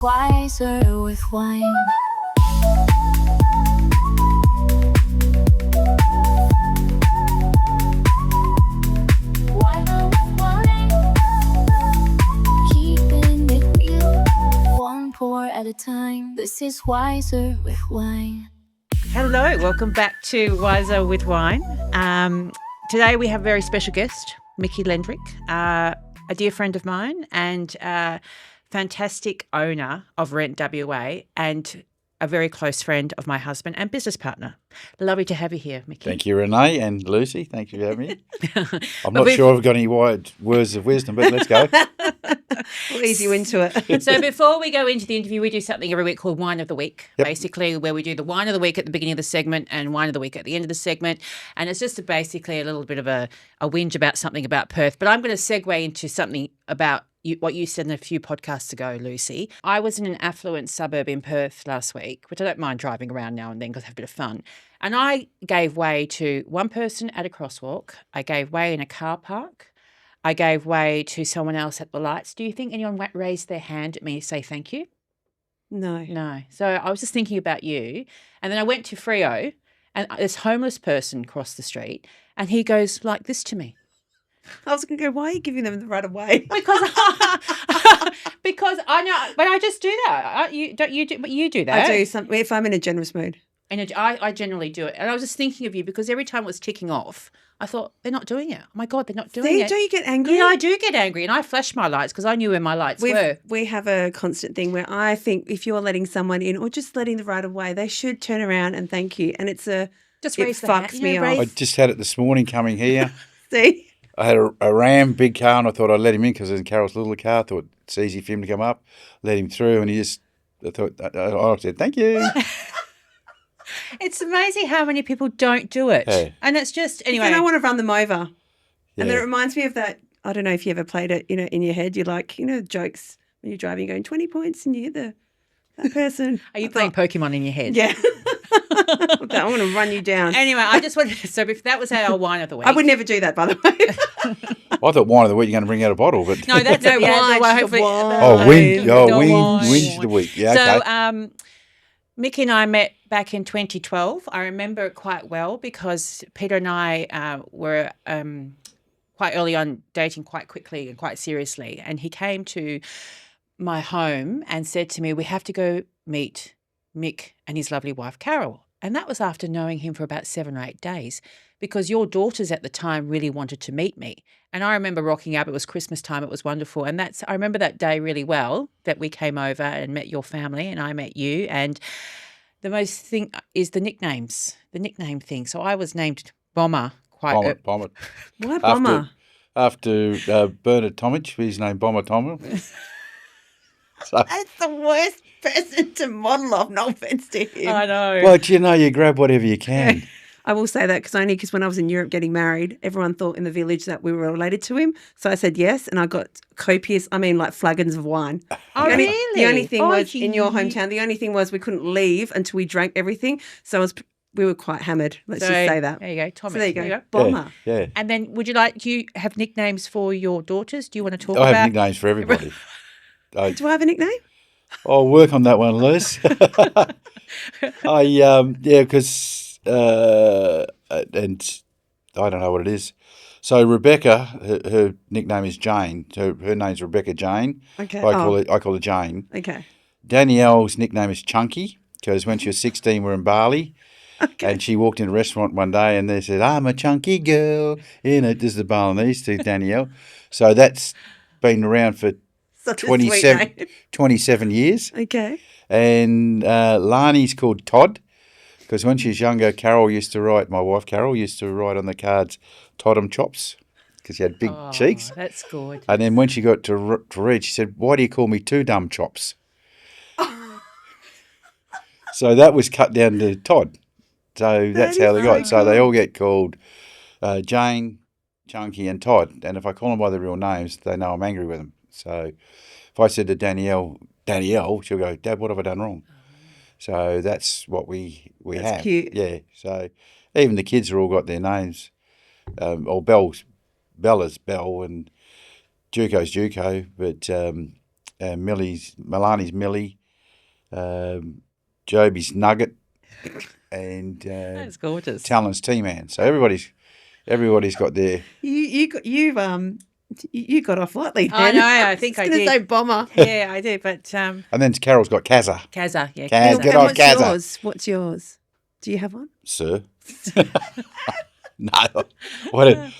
Wiser with wine. Wiser with wine. Keeping it real, one pour at a time. This is Wiser with Wine. Hello, welcome back to Wiser with Wine. Today we have a very special guest, Mickey Lenderick, a dear friend of mine and fantastic owner of RentWA and a very close friend of my husband and business partner. Lovely to have you here, Mickey. Thank you, Renee and Lucy. Thank you for having me. I'm not sure I've got any words of wisdom, but let's go. We'll ease you into it. So before we go into the interview, we do something every week called Wine of the Week, basically where we do the Wine of the Week at the beginning of the segment and Wine of the Week at the end of the segment. And it's just basically a little bit of a whinge about something about Perth. But I'm going to segue into something about what you said in a few podcasts ago, Lucy. I was in an affluent suburb in Perth last week, which I don't mind driving around now and then because I have a bit of fun. And I gave way to one person at a crosswalk. I gave way in a car park. I gave way to someone else at the lights. Do you think anyone raised their hand at me to say thank you? No. No. So I was just thinking about you. And then I went to Freo and this homeless person crossed the street and he goes like this to me. I was going to go, why are you giving them the right of way? Because I know, but I just do that. You do that. I do something if I'm in a generous mood. And I generally do it. And I was just thinking of you because every time it was ticking off, I thought, they're not doing it. Oh, my God, they're not doing it. Do you get angry? Yeah, I do get angry. And I flash my lights because I knew where my lights were. We have a constant thing where I think if you're letting someone in or just letting the right of way, they should turn around and thank you. And it's just it raise the fucks hand. me off. I just had it this morning coming here. See? I had a Ram, big car, and I thought I'd let him in because in Carol's little car. I thought it's easy for him to come up. Let him through, and I said, thank you. It's amazing how many people don't do it. Hey. And it's just, anyway. Then I want to run them over. Yeah. And then it reminds me of that, I don't know if you ever played it, in your head, you're like, jokes when you're driving, you're going 20 points and you're that person. Are you playing Pokemon in your head? Yeah. I want to run you down. Anyway, I just wanted to, so if that was our Wine of the Week. I would never do that, by the way. I thought wine of the week you're going to bring out a bottle, but No, that's No, yeah, wine, hopefully. wine. whinge of the week. Yeah, okay. So Mickey and I met back in 2012. I remember it quite well because Peter and I were quite early on dating quite quickly and quite seriously. And he came to my home and said to me, we have to go meet Mick and his lovely wife, Carol. And that was after knowing him for about 7 or 8 days because your daughters at the time really wanted to meet me. And I remember rocking up. It was Christmas time. It was wonderful. And I remember that day really well, that we came over and met your family and I met you. And the most thing is the nickname thing. So I was named Bomber. Bomber. Why Bomber? After Bernard Tomic, his name Bomber Tomic. So, That's the worst person to model off. No offense to him. I know. well, you grab whatever you can. I will say that because when I was in Europe getting married, everyone thought in the village that we were related to him. So I said yes, and I got flagons of wine. Oh, really? The only thing was gee. in your hometown, the only thing was we couldn't leave until we drank everything. So we were quite hammered. Let's just say that. There you go, Thomas. So there you go. Yeah, Bomber. yeah. And then do you have nicknames for your daughters? Do you want to talk I about? have nicknames for everybody. Do I have a nickname? I'll work on that one, Liz. Because and I don't know what it is. So Rebecca, her nickname is Jane. So her name's Rebecca Jane. Okay. I call her Jane. Okay. Danielle's nickname is Chunky because when she was 16, we were in Bali. Okay. And she walked in a restaurant one day and they said, I'm a chunky girl. This is the Balinese to Danielle. So that's been around for Such a sweet name. 27 years. Okay. And Lani's called Todd because when she was younger, my wife Carol used to write on the cards Todd'em chops because she had big cheeks. That's good. And then when she got to read, she said, why do you call me two dumb chops? So that was cut down to Todd. So that's how they got. So they all get called Jane, Chunky and Todd. And if I call them by their real names, they know I'm angry with them. So if I said to Danielle, she'll go, Dad, what have I done wrong? So that's what we have. That's cute. Yeah. So even the kids have all got their names. Bella's Belle and Juco's Juco. But Milani's Millie, Joby's Nugget, and That's gorgeous. Talon's T-Man. So everybody's got their. You got off lightly. Then. I know. I think I was did. gonna say bomber. Yeah, I did. But And then Carol's got Kazza. Kazza, yeah. Kaz, Kazza. good And old what's Kazza. yours? What's yours? Do you have one? Sir. No.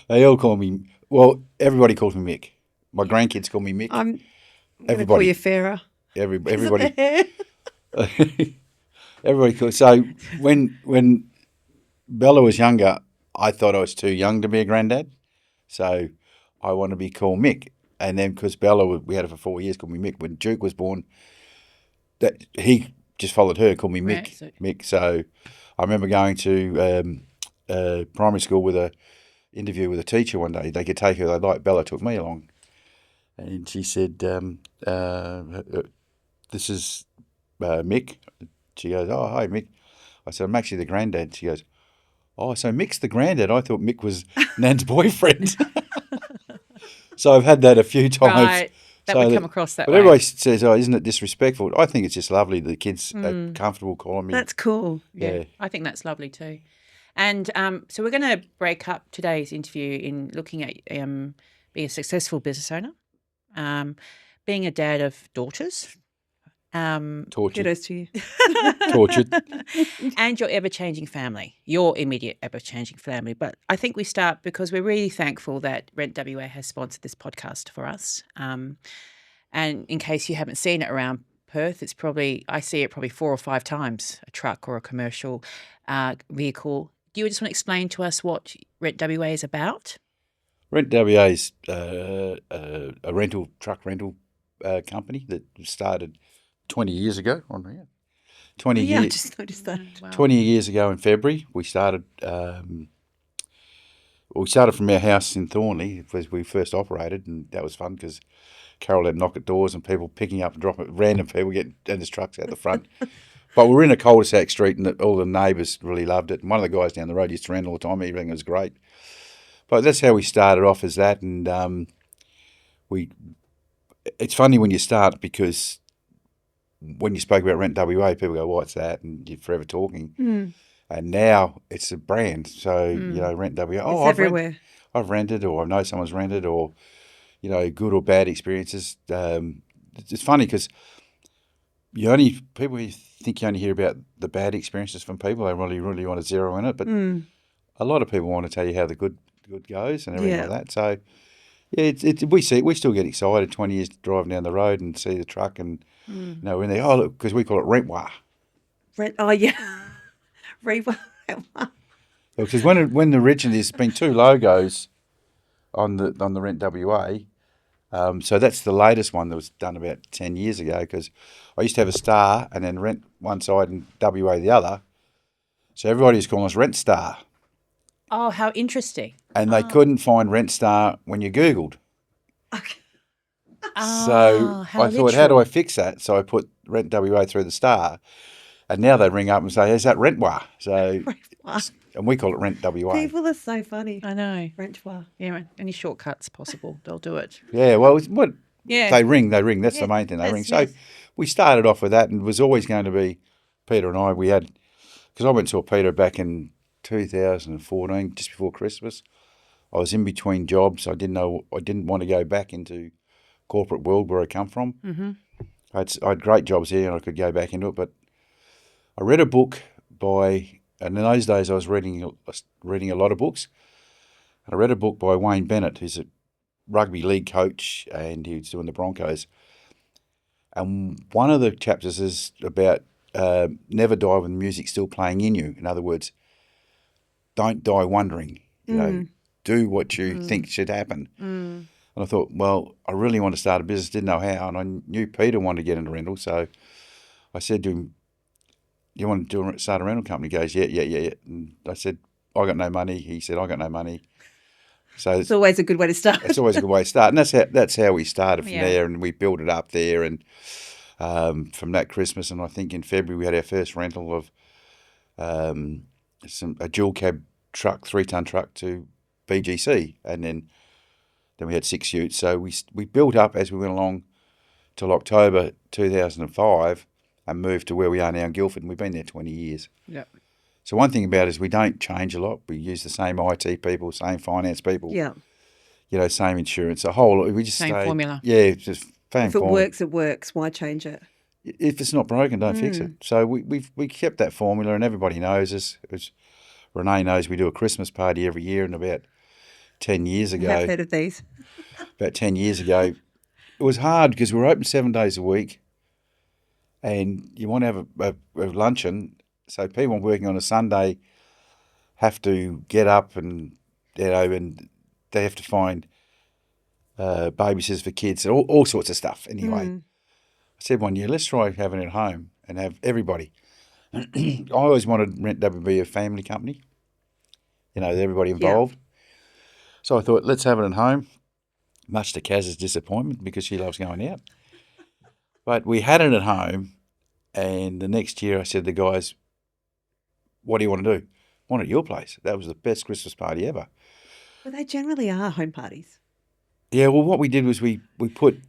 They all call me. Well, everybody calls me Mick. My grandkids call me Mick. I'm going to call Everybody. you Farah. Everybody. Hair. Everybody calls. So when Bella was younger, I thought I was too young to be a granddad. So I want to be called Mick. And then because we had her for 4 years, called me Mick. When Duke was born, that he just followed her, called me Mick. Right, so- Mick. So I remember going to primary school with a interview with a teacher one day. They could take her. They liked Bella. Took me along, and she said, "This is Mick." She goes, "Oh, hi, Mick." I said, "I'm actually the granddad." She goes, "Oh, so Mick's the granddad? I thought Mick was Nan's boyfriend." So I've had that a few times. Right. That So would come across that But way. everybody says, "Oh, isn't it disrespectful?" I think it's just lovely that the kids are comfortable calling me. That's cool. Yeah. I think that's lovely too. And so we're going to break up today's interview in looking at being a successful business owner, being a dad of daughters, Tortured, Kudos to you. tortured. and your ever-changing family, your immediate ever-changing family. But I think we start because we're really thankful that RentWA has sponsored this podcast for us. And in case you haven't seen it around Perth, I see it probably 4 or 5 times, a truck or a commercial vehicle. Do you just want to explain to us what RentWA is about? RentWA is a truck rental company that started 20 years ago. 20 Yeah, I years. just noticed that. Wow. 20 years ago in February, we started. We started from our house in Thornley as we first operated, and that was fun because Carol had knock at doors and people picking up and dropping, random people getting in his trucks out the front. But we were in a cul-de-sac street, and all the neighbours really loved it. And one of the guys down the road used to rent all the time. Everything was great. But that's how we started off, as that, and it's funny when you start because when you spoke about RentWA, people go, "What's that?" And you're forever talking. And now it's a brand. So, RentWA. Oh, It's everywhere. I've rented, or I know someone's rented, or, good or bad experiences. It's funny because people think you only hear about the bad experiences from people. They really, really want to zero in it. But a lot of people want to tell you how the good goes and everything Yeah. like that. So, yeah, we still get excited 20 years driving down the road and see the truck and, we're in there. Oh, look, because we call it RentWA. Oh, yeah. Rewa. Because when originally there's been 2 logos on the RentWA, so that's the latest one that was done about 10 years ago. Because I used to have a star and then Rent one side and WA the other, so everybody was calling us Rent Star, Oh, how interesting. and they couldn't find Rent Star when you Googled. Oh, So how I thought, how do I literal. fix that? So I put Rent WA through the star, and now they ring up and say, "Is that RentWA?" So, and we call it Rent WA. People are so funny. I know. RentWA. Yeah, any shortcuts possible, they'll do it. Yeah, well, what Yeah. they ring. That's the main thing. They ring. So we started off with that, and it was always going to be Peter and I. Because I went to Peter back in 2014, just before Christmas. I was in between jobs. I didn't want to go back into corporate world where I come from. Mm-hmm. I had great jobs here, and I could go back into it. But I read a book and in those days I was reading a lot of books. And I read a book by Wayne Bennett, who's a rugby league coach, and he was doing the Broncos. And one of the chapters is about never die when the music's still playing in you. In other words, don't die wondering. Do what you think should happen. And I thought, well, I really want to start a business, didn't know how, and I knew Peter wanted to get into rental, so I said to him, "You want to start a rental company?" He goes, yeah. And I said, "I got no money." He said, "I got no money." So It's always a good way to start. it's always a good way to start, and that's how we started from Yeah. there, and we built it up there, and from that Christmas, and I think in February we had our first rental of a dual cab truck, 3-ton truck to BGC, and then we had 6 utes. So we built up as we went along till October 2005 and moved to where we are now in Guildford, and we've been there 20 years. Yeah. So one thing about it is we don't change a lot. We use the same IT people, same finance people, Yeah. same insurance, a whole lot. We just Same stay, formula. Yeah, it's just same If it formula. works, it works. Why change it? If it's not broken, don't fix it. So we kept that formula, and everybody knows us. Renee knows we do a Christmas party every year, and about 10 years I have ago, heard of these. it was hard because we were open 7 days a week, and you want to have a luncheon. So people working on a Sunday have to get up and and they have to find babysitters for kids, all sorts of stuff. Anyway, I said one year, let's try having it at home and have everybody. I always wanted RentWA to be a family company, everybody involved. So I thought, let's have it at home, much to Kaz's disappointment because she loves going out. But we had it at home, and the next year I said to the guys, what do you want to do? I want it at your place. That was the best Christmas party ever. Well, they generally are home parties. Yeah, well, what we did was we put...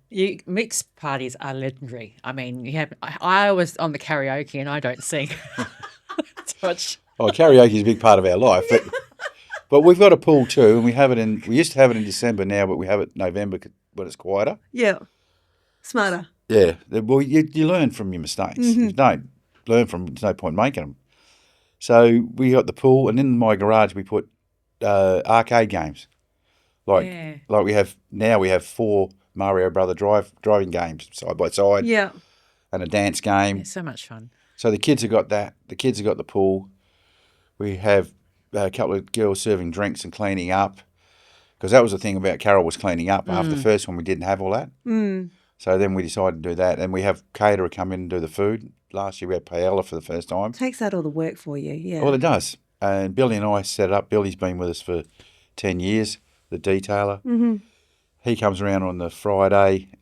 Mixed parties are legendary. I mean, I was on the karaoke and I don't sing. Karaoke is a big part of our life. But we've got a pool too, and we used to have it in December now, but we have it in November when it's quieter. Yeah. Smarter. Yeah. Well, you learn from your mistakes. If you don't learn from them, there's no point making them. So we got the pool, and in my garage we put arcade games. Like we have 4 Mario Brother driving games side by side. Yeah. And a dance game. It's so much fun. So the kids have got that. The kids have got the pool. We have a couple of girls serving drinks and cleaning up, because that was the thing about Carol was cleaning up. After the first one, we didn't have all that. So then we decided to do that, and we have caterer come in and do the food. Last year we had paella for the first time. Takes out all the work for you, yeah. Well, it does. And Billy and I set it up. Billy's been with us for 10 years, the detailer. Mm-hmm. He comes around on the Friday,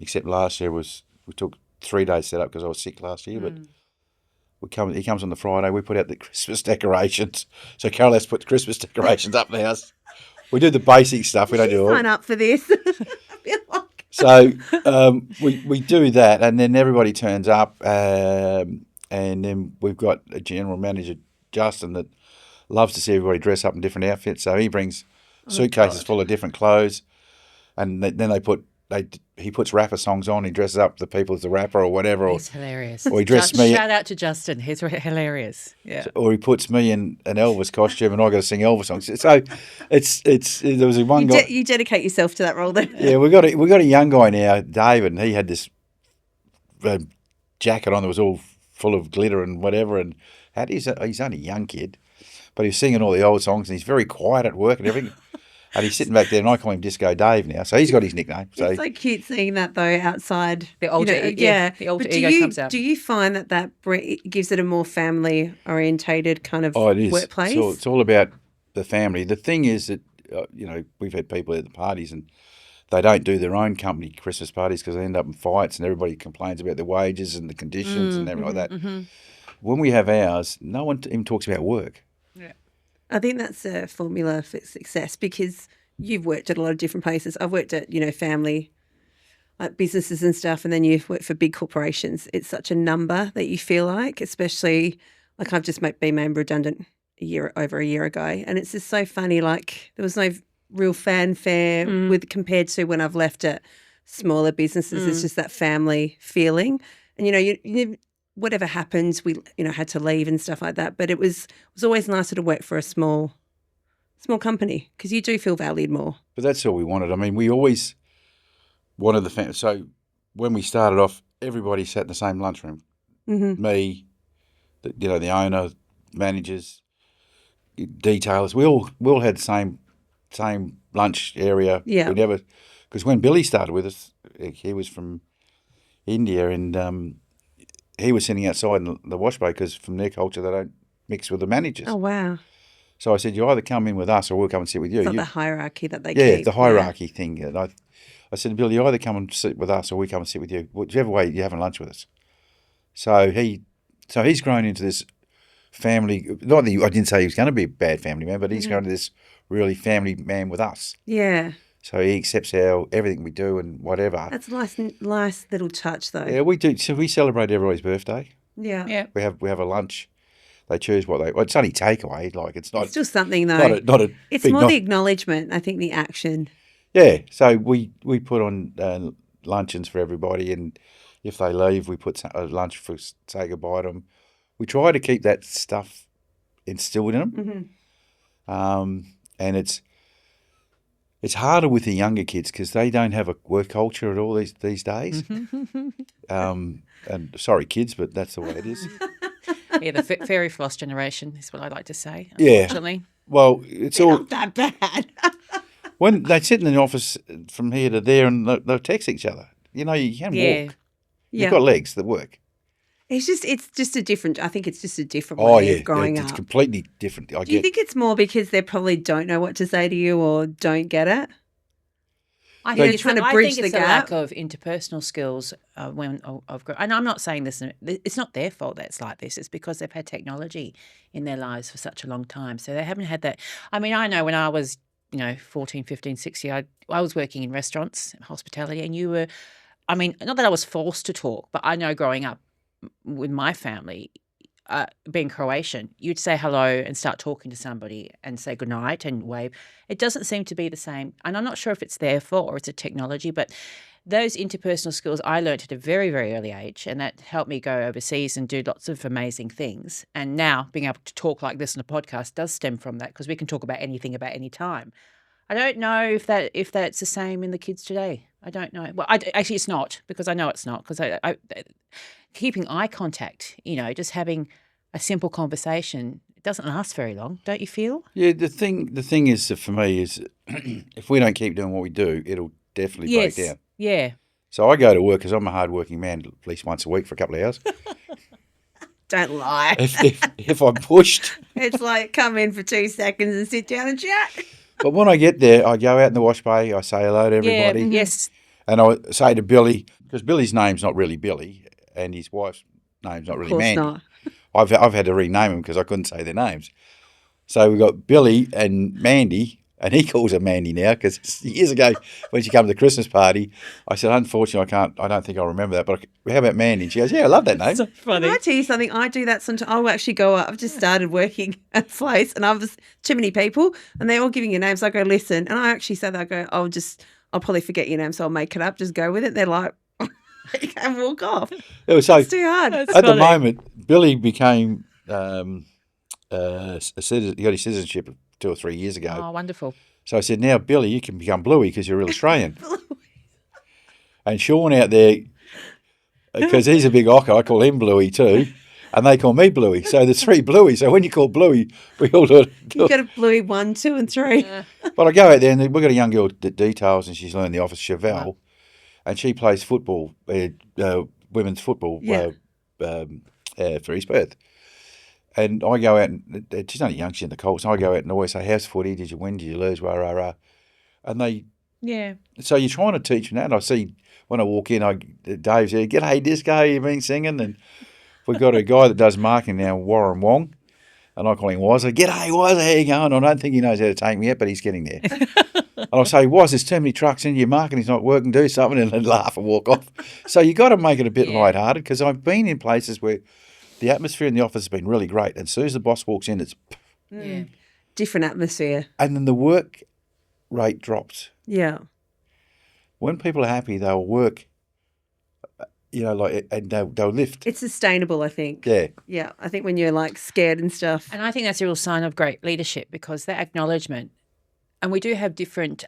except last year we took 3 days set up because I was sick last year, but he comes on the Friday. We put out the Christmas decorations. So Carol has to put the Christmas decorations up in the house. We do the basic stuff. We don't do all. Sign up for this. So we do that, and then everybody turns up, and then we've got a general manager, Justin, that loves to see everybody dress up in different outfits. So he brings suitcases full of different clothes, and then he puts rapper songs on. He dresses up the people as the rapper or whatever. He's hilarious. Or he dresses me. Shout out to Justin. He's hilarious. Yeah. Or he puts me in an Elvis costume, and I got to sing Elvis songs. So there was one guy. You dedicate yourself to that role then. Yeah, we got a young guy now, David, and he had this jacket on that was all full of glitter and whatever. And he's only a young kid, but he's singing all the old songs, and he's very quiet at work and everything. And he's sitting back there, and I call him Disco Dave now. So he's got his nickname. So it's so cute seeing that though outside. The alter, the alter ego comes out. Do you find that gives it a more family orientated kind of it is. workplace? So it's all about the family. The thing is that we've had people at the parties, and they don't do their own company Christmas parties because they end up in fights, and everybody complains about their wages and the conditions and everything like that. Mm-hmm. When we have ours, no one even talks about work. Yeah. I think that's a formula for success, because you've worked at a lot of different places. I've worked at, family businesses and stuff, and then you've worked for big corporations. It's such a number that you feel like, especially like I've just been made redundant over a year ago, and it's just so funny. Like there was no real fanfare compared to when I've left at smaller businesses. It's just that family feeling, and you whatever happens, we had to leave and stuff like that. But it was always nicer to work for a small company, because you do feel valued more. But that's all we wanted. I mean, we always wanted the family. So when we started off, everybody sat in the same lunchroom. Mm-hmm. Me, the owner, managers, detailers. We all had the same lunch area. Yeah. Because when Billy started with us, he was from India, and he was sitting outside in the wash bay because from their culture they don't mix with the managers. Oh, wow. So I said, you either come in with us or we'll come and sit with you. It's like the hierarchy that they keep. Yeah, the hierarchy thing. And I said, Bill, you either come and sit with us or we come and sit with you. Whichever way, you're having lunch with us. So he's grown into this family. Not that I didn't say he was going to be a bad family man, but he's grown into this really family man with us. Yeah. So he accepts everything we do and whatever. That's a nice little touch, though. Yeah, we do. So we celebrate everybody's birthday. Yeah. Yeah. We have a lunch. They choose what well, it's only takeaway. Like it's not. It's still something, though. Not a It's big more night. the acknowledgement, I think, the action. Yeah. So we put on luncheons for everybody, and if they leave, we put a lunch for say goodbye to them. We try to keep that stuff instilled in them. Mm-hmm. And it's harder with the younger kids because they don't have a work culture at all these days. And sorry, kids, but that's the way it is. Yeah, the fairy floss generation is what I like to say, Yeah. unfortunately. Well, it's all Not that bad. when they sit in the office from here to there and they'll text each other. You know, you can Yeah. walk. Yeah. You've got legs that work. It's just a different, I think it's just a different Oh way yeah, of growing it's up. completely different. Do you think it's more because they probably don't know what to say to you or don't get it? I They're think trying to I bridge think the it's a gap. lack of interpersonal skills when I've grown. And I'm not saying this, it's not their fault that it's like this. It's because they've had technology in their lives for such a long time. So they haven't had that. I mean, I know when I was, 14, 15, 16, I was working in restaurants, hospitality, and you were, I mean, not that I was forced to talk, but I know growing up with my family, being Croatian, you'd say hello and start talking to somebody and say goodnight and wave. It doesn't seem to be the same. And I'm not sure if it's their fault or it's a technology, but those interpersonal skills I learned at a very, very early age, and that helped me go overseas and do lots of amazing things. And now being able to talk like this on a podcast does stem from that because we can talk about anything about any time. I don't know if that's the same in the kids today. I don't know. Well, actually, it's not because I know it's not because I keeping eye contact, just having a simple conversation, it doesn't last very long, don't you feel? Yeah, the thing is for me is if we don't keep doing what we do, it'll definitely break down. Yeah. So I go to work because I'm a hard-working man at least once a week for a couple of hours. Don't lie. If I'm pushed. It's like come in for 2 seconds and sit down and chat. But when I get there, I go out in the wash bay, I say hello to everybody. Yeah, yes. And I say to Billy, because Billy's name's not really Billy and his wife's name's not Of really course Mandy. not. I've had to rename them because I couldn't say their names. So we've got Billy and Mandy, and he calls her Mandy now because years ago when she came to the Christmas party, I said, unfortunately, I don't think I'll remember that, but how about Mandy? And she goes, yeah, I love that name. So funny. Can I tell you something? I do that sometimes. I'll actually go up. I've just started working at a place and I've just too many people and they're all giving you names. I go, listen. And I actually say that I go, I'll probably forget your name, so I'll make it up. Just go with it. They're like, you can walk off. So It's too hard. That's at the funny. moment, Billy became a citizen. He got his citizenship 2 or 3 years ago. Oh, wonderful. So I said, now, Billy, you can become Bluey because you're real Australian. And Sean out there, because he's a big ocker, I call him Bluey too, and they call me Bluey. So there's 3 Bluey. So when you call Bluey, we all do it. You got a Bluey 1, 2, and 3. But I go out there and we've got a young girl that details and she's learned the office, Chevelle, and she plays football, women's football Yeah. For his birth. And I go out and she's only young, she's in the Colts, and I go out and always say, how's footy? Did you win? Did you lose? Rah, rah, rah. And Yeah. so you're trying to teach them that. And I see when I walk in, Dave's there, g'day disco, you've been singing. And we've got a guy that does marketing now, Warren Wong, and I call him Wazza. G'day, Wazza, how you going? I don't think he knows how to take me yet, but he's getting there. And I'll say, Waz, there's too many trucks in your marketing's not working, do something, and then laugh and walk off. So you got to make it a bit lighthearted because I've been in places where the atmosphere in the office has been really great. And as soon as the boss walks in, it's... Yeah. Different atmosphere. And then the work rate drops. Yeah. When people are happy, they'll work, and they'll lift. It's sustainable, I think. Yeah. Yeah. I think when you're like scared and stuff. And I think that's a real sign of great leadership because that acknowledgement, and we do have different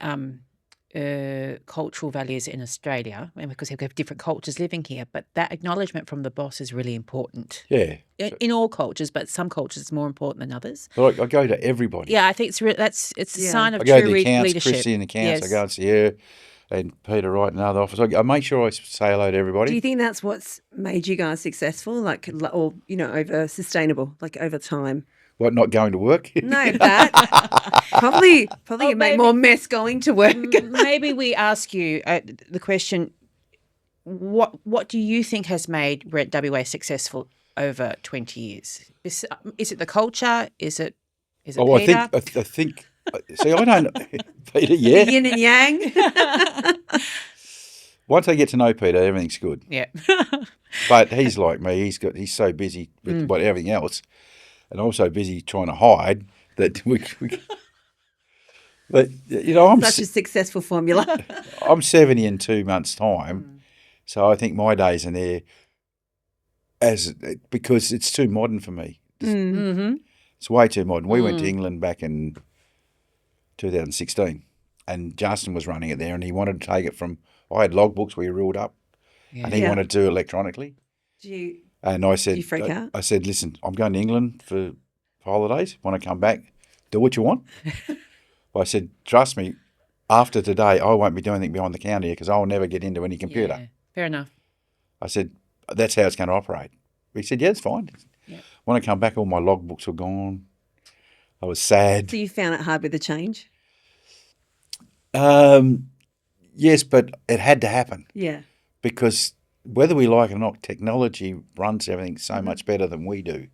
cultural values in Australia because we have different cultures living here, but that acknowledgement from the boss is really important. Yeah. In all cultures, but some cultures it's more important than others. But I go to everybody. Yeah, I think it's a sign of I go true to the accounts, leadership. Chrissy in the accounts, Yes. I go and see her and Peter Wright in another office. I make sure I say hello to everybody. Do you think that's what's made you guys successful, or over sustainable, like over time? What, not going to work? No, that probably you make more mess going to work. Maybe we ask you the question: What do you think has made RentWA successful over 20 years? Is it the culture? Is it Oh, Peter? I think See, I don't, Peter. The Yeah. yin and yang. Once I get to know Peter, everything's good. Yeah. But he's like me. He's so busy with everything else, and I'm so busy trying to hide that we but I'm Such a successful formula. I'm 70 in 2 months' time, so I think my days are there because it's too modern for me. Mm-hmm. It's way too modern. We went to England back in 2016, and Justin was running it there, and he wanted to take it from. I had logbooks we ruled up, and he Yeah. wanted to do it electronically. And I said, you freak out? I said, listen, I'm going to England for holidays. When I come back, do what you want. I said, trust me, after today, I won't be doing anything behind the counter because I'll never get into any computer. Yeah. Fair enough. I said, that's how it's going to operate. He said, yeah, it's fine. Yeah. When I come back, all my logbooks were gone. I was sad. So you found it hard with the change? Yes, but it had to happen Yeah. because whether we like it or not, technology runs everything so much better than we do.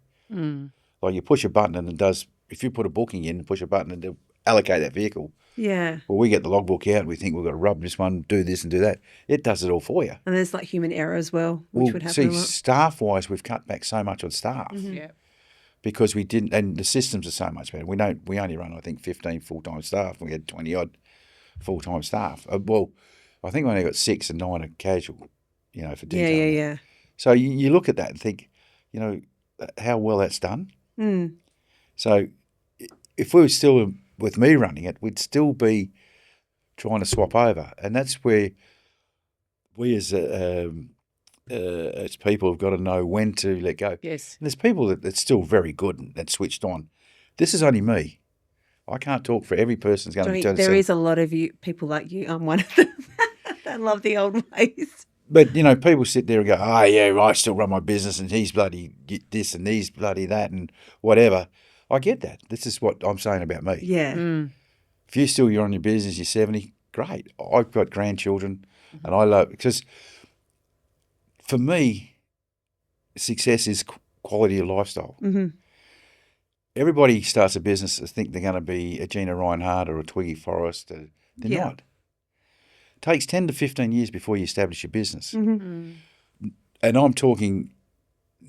Like you push a button and it does, if you put a booking in and push a button and it'll allocate that vehicle. Yeah. Well, we get the logbook out and we think we've got to rub this one, do this and do that. It does it all for you. And there's like human error as well, which would happen see, a lot. staff-wise, we've cut back so much on staff Yeah. because we didn't, and the systems are so much better. We only run, I think, 15 full-time staff. We had 20-odd full-time staff. Well, I think we only got 6 and 9 are casual, for detail. Yeah. So you look at that and think, how well that's done. Mm. So if we were still with me running it, we'd still be trying to swap over. And that's where we as people have got to know when to let go. Yes. And there's people that's still very good and switched on. This is only me. I can't talk for every person who's going to be doing There is a lot of people like you. I'm one of them. I love the old ways. But, people sit there and go, oh, yeah, I still run my business and he's bloody this and he's bloody that and whatever. I get that. This is what I'm saying about me. Yeah. If you're on your business, you're 70, great. I've got grandchildren and I love, because for me, success is quality of lifestyle. Mm-hmm. Everybody starts a business to think they're going to be a Gina Reinhardt or a Twiggy Forrest. They're not. It takes 10 to 15 years before you establish your business. Mm-hmm. And I'm talking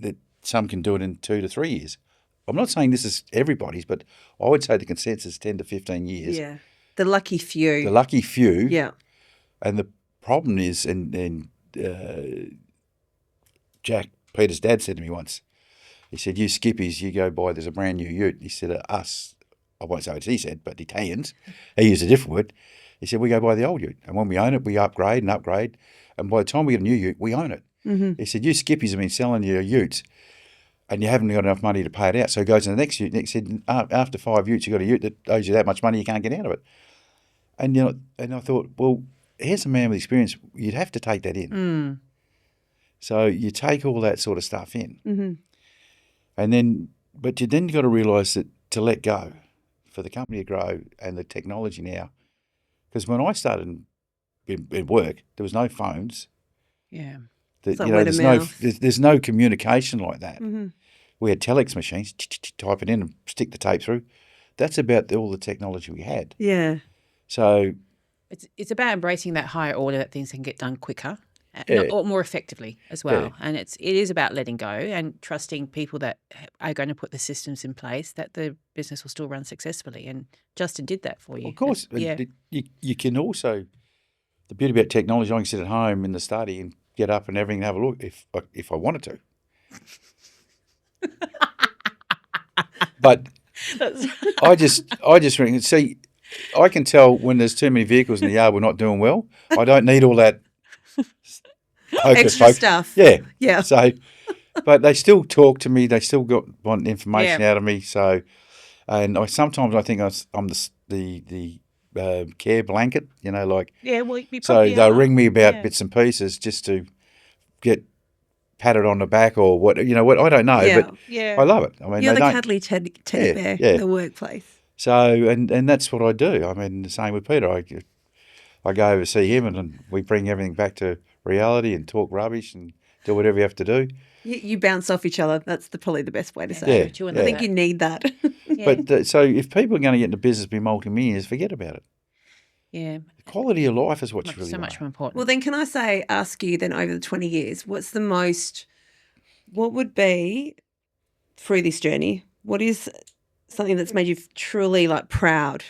that some can do it in 2 to 3 years. I'm not saying this is everybody's, but I would say the consensus is 10 to 15 years. Yeah. The lucky few. The lucky few. Yeah. And the problem is, and Jack, Peter's dad, said to me once, he said, you skippies, you go buy, there's a brand new ute. He said, us, I won't say what he said, but Italians, he used a different word. He said, we go buy the old ute. And when we own it, we upgrade. And by the time we get a new ute, we own it. Mm-hmm. He said, you skippies have been selling your utes and you haven't got enough money to pay it out. So he goes to the next ute. And he said, after 5 utes, you've got a ute that owes you that much money, you can't get out of it. And, and I thought, well, here's a man with experience. You'd have to take that in. Mm. So you take all that sort of stuff in. Mm-hmm. And then, but you then got to realise that to let go, for the company to grow and the technology now, because when I started in work, there was no phones. Yeah. It's like word of mouth. There's no communication like that. Mm-hmm. We had telex machines, type it in and stick the tape through. That's about all the technology we had. Yeah. So It's about embracing that higher order that things can get done quicker. Yeah. Or more effectively as well. Yeah. And it is about letting go and trusting people that are going to put the systems in place that the business will still run successfully. And Justin did that for you. of course, Yeah. you can also, the beauty about technology, I can sit at home in the study and get up and everything and have a look if I wanted to. But I just see, I can tell when there's too many vehicles in the yard we're not doing well. I don't need all that Extra stuff. Yeah. Yeah. So, but they still talk to me. They still want information out of me. So, and sometimes I think I'm the care blanket. Like. Yeah, well, you So probably they'll are. ring me about Yeah. bits and pieces just to get patted on the back or what. What I don't know, Yeah. but Yeah. I love it. I mean, You're they the don't. cuddly teddy Yeah, bear yeah. in the workplace. So and that's what I do. I mean, the same with Peter. I go over to see him and we bring everything back to reality and talk rubbish and do whatever you have to do. You bounce off each other. That's probably the best way to say Yeah, it. Two and I a think half. you need that. But so if people are going to get into business, be multimillionaires, forget about it. Yeah. Quality of life is what you really So want. much more important. Well, then can I ask you then over the 20 years, what would be through this journey, what is something that's made you truly like proud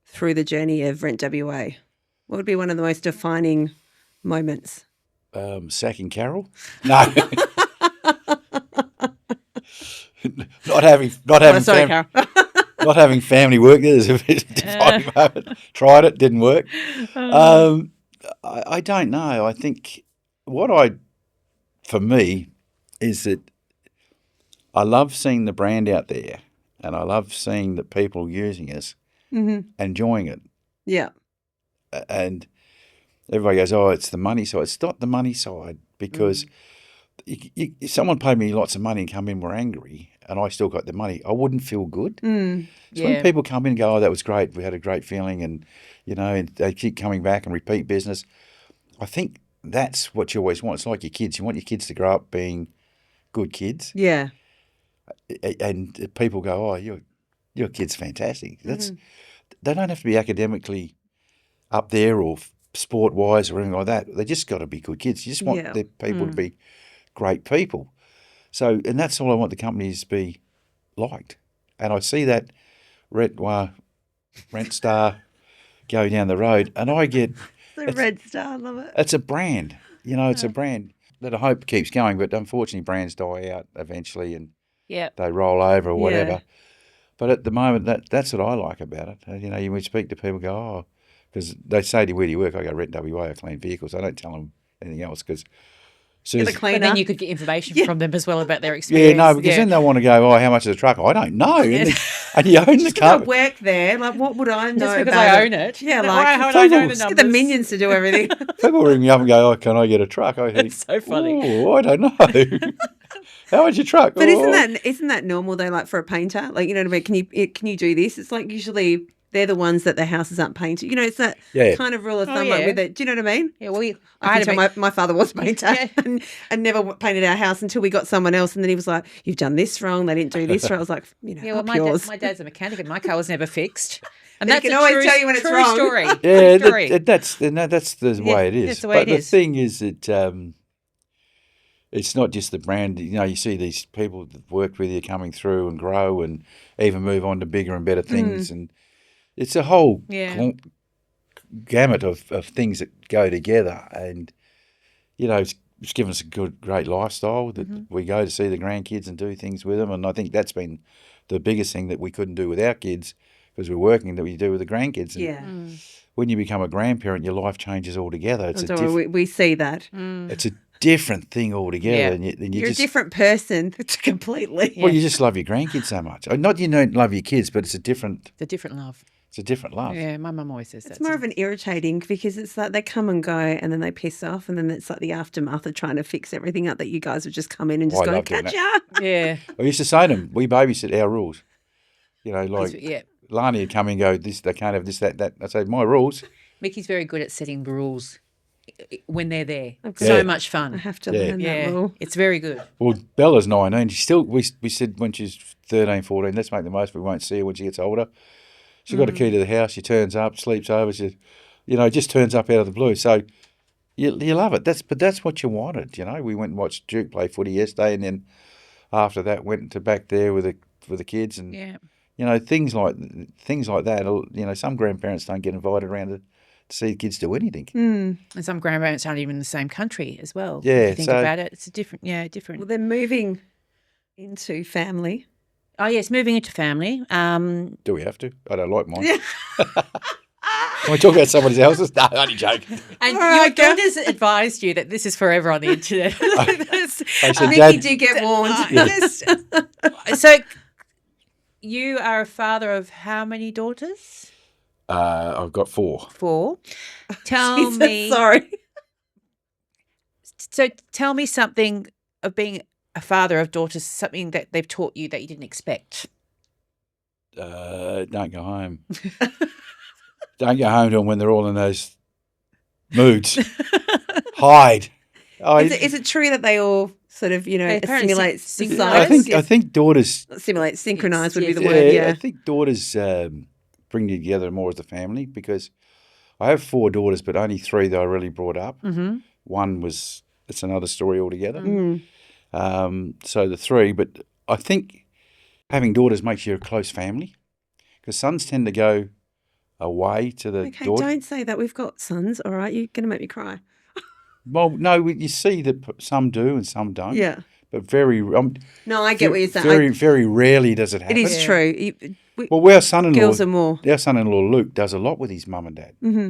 through the journey of RentWA? What would be one of the most defining moments? Sacking Carol? No. not having Sorry, Carol. not having family work there is a bit defining moment. Tried it, didn't work. I don't know. I think for me, is that I love seeing the brand out there, and I love seeing that people using us, enjoying it. Yeah. And everybody goes, oh, it's the money side. It's not the money side, because if someone paid me lots of money and come in were angry and I still got the money, I wouldn't feel good. So when people come in and go, oh, that was great, we had a great feeling, and, and they keep coming back and repeat business, I think that's what you always want. It's like your kids. You want your kids to grow up being good kids. Yeah. And people go, oh, your kid's fantastic. They don't have to be academically up there or sport-wise or anything like that. They just got to be good kids. You just want the people to be great people. So, and that's all I want the companies to be liked. And I see that RentWA, RentStar go down the road, and I get... The Red Star, I love it. It's a brand. It's a brand that I hope keeps going, but unfortunately brands die out eventually and they roll over or whatever. Yeah. But at the moment, that's what I like about it. You would speak to people and go, oh, because they say to you, where do you work? I go, RentWA, I clean vehicles. I don't tell them anything else because... You're the cleaner. But then you could get information from them as well about their experience. Yeah, no, because then they want to go, oh, how much is a truck? I don't know. Yeah. And you own the car. I work there. Like, what would I know Just because about I own it. Yeah, How would I know the get numbers? the minions to do everything. People ring me up and go, oh, can I get a truck? I think, It's so funny. Oh, I don't know. How much your truck? But Oh. isn't that normal though? Like for a painter, like, you know what I mean? Can you do this? It's like usually they're the ones that their houses aren't painted. It's that kind of rule of thumb. Like with it. Do you know what I mean? Yeah, well, I can tell my father was a painter and never painted our house until we got someone else, and then he was like, "You've done this wrong. They didn't do this right." I was like, well, up my yours. dad's a mechanic and my car was never fixed. And He that's can a always true, tell you when it's true wrong. story. Yeah, True story. that's the way it is. that's the way but it is. the thing is that it's not just the brand. You see these people that worked with you coming through and grow and even move on to bigger and better things. And it's a whole gamut of things that go together. And, it's given us a great lifestyle that we go to see the grandkids and do things with them. And I think that's been the biggest thing that we couldn't do with our kids because we're working, that we do with the grandkids. And when you become a grandparent, your life changes altogether. It's We see that. it's a different thing altogether. Yeah. And You're a different person completely. Well, you just love your grandkids so much. Not you don't love your kids, but it's a different love. It's a different love. Yeah, my mum always says that. It's more of an irritating because it's like they come and go and then they piss off and then it's like the aftermath of trying to fix everything up that you guys would just come in and just I go, love doing catch that. ya. Yeah. I used to say to them, we babysit our rules. Like Yeah. Lani would come in and go, this, they can't have this, that. I say, my rules. Mickey's very good at setting rules when they're there. got So Yeah. much I fun. have to learn that rule. It's very good. Well, Bella's 19. She still, we said when she's 13, 14, let's make the most, we won't see her when she gets older. She's got a key to the house. She turns up, sleeps over. She, just turns up out of the blue. So you love it. That's what you wanted. We went and watched Duke play footy yesterday, and then after that went to back there with the kids, and things like that. Some grandparents don't get invited around to see the kids do anything. And some grandparents aren't even in the same country as well. Yeah, If you think so- about it. It's a different. Well, they're moving into family. Oh, yes, moving into family. Do we have to? I don't like mine. Can we talk about somebody else's? No, only joke. And your daughters advised you that this is forever on the internet. I said, Mickey Dad, did get warned. Yes. So you are a father of how many daughters? I've got 4. 4. Tell Jesus, me. sorry. So tell me something of being a father of daughters, something that they've taught you that you didn't expect. Don't go home. Don't go home to them when they're all in those moods. Hide. Oh, Is it true that they all sort of, They it apparently simulates the synchronise. size. I think daughters. Not simulate, synchronise would be Yes, the yes. word, yeah. I think daughters bring you together more as a family because I have 4 daughters, but only 3 that I really brought up. Mm-hmm. One was it's another story altogether. Mm. So the 3, but I think having daughters makes you a close family because sons tend to go away to the Okay, daughter. don't say that. We've got sons, all right? You're going to make me cry. Well, no, you see that some do and some don't. Yeah. But very, No, I get what you're saying. very rarely does it happen. It is Yeah. true. Well, our son-in-law, Girls are more. our son-in-law Luke does a lot with his mum and dad. Mm-hmm.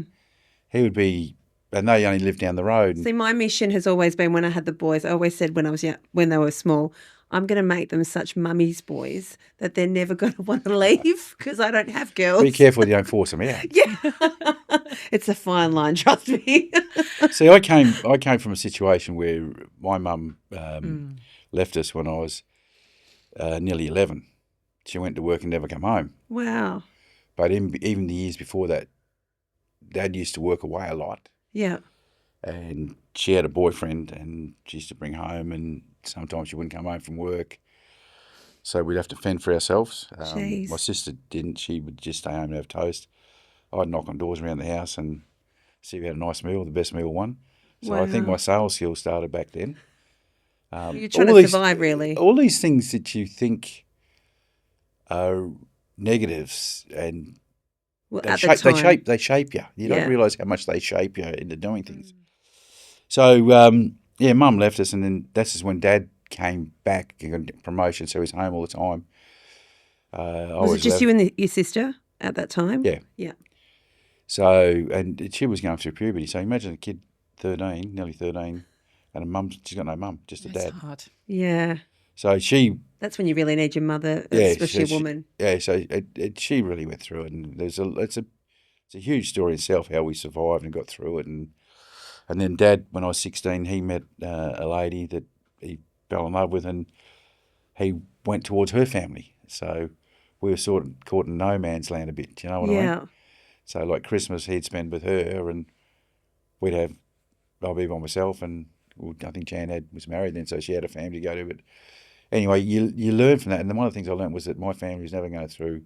He would be, and they only live down the road. See, my mission has always been when I had the boys, I always said when I was young, when they were small, I'm going to make them such mummy's boys that they're never going to want to leave because I don't have girls. Be careful you don't force them out. Yeah. It's a fine line, trust me. See, I came from a situation where my mum left us when I was nearly 11. She went to work and never come home. Wow. But even the years before that, Dad used to work away a lot. Yeah. And she had a boyfriend and she used to bring home and sometimes she wouldn't come home from work. So we'd have to fend for ourselves. Jeez. My sister didn't. She would just stay home and have toast. I'd knock on doors around the house and see if we had a nice meal, the best meal won. So I think Wow. my sales skills started back then. You're trying all to these- survive, really. All these things that you think are negatives and Well, they at shape, the time. they shape you. You Yeah. don't realise how much they shape you into doing things. So, yeah, Mum left us and then this is when Dad came back, he got a promotion, so he was home all the time. Was it just you and your sister at that time? Yeah. Yeah. So, and she was going through puberty. So imagine a kid 13, nearly 13, and a mum, she's got no mum, just a That's dad. hard. Yeah. So she, That's when you really need your mother, Yeah, especially she- a woman. yeah, so she really went through it. And it's a huge story itself, how we survived and got through it. And then Dad, when I was 16, he met a lady that he fell in love with and he went towards her family. So we were sort of caught in no man's land a bit, do you know what I mean? Yeah. So like Christmas he'd spend with her and I'll be by myself and I think Jan was married then, so she had a family to go to. But anyway, you learn from that. And one of the things I learned was that my family was never going through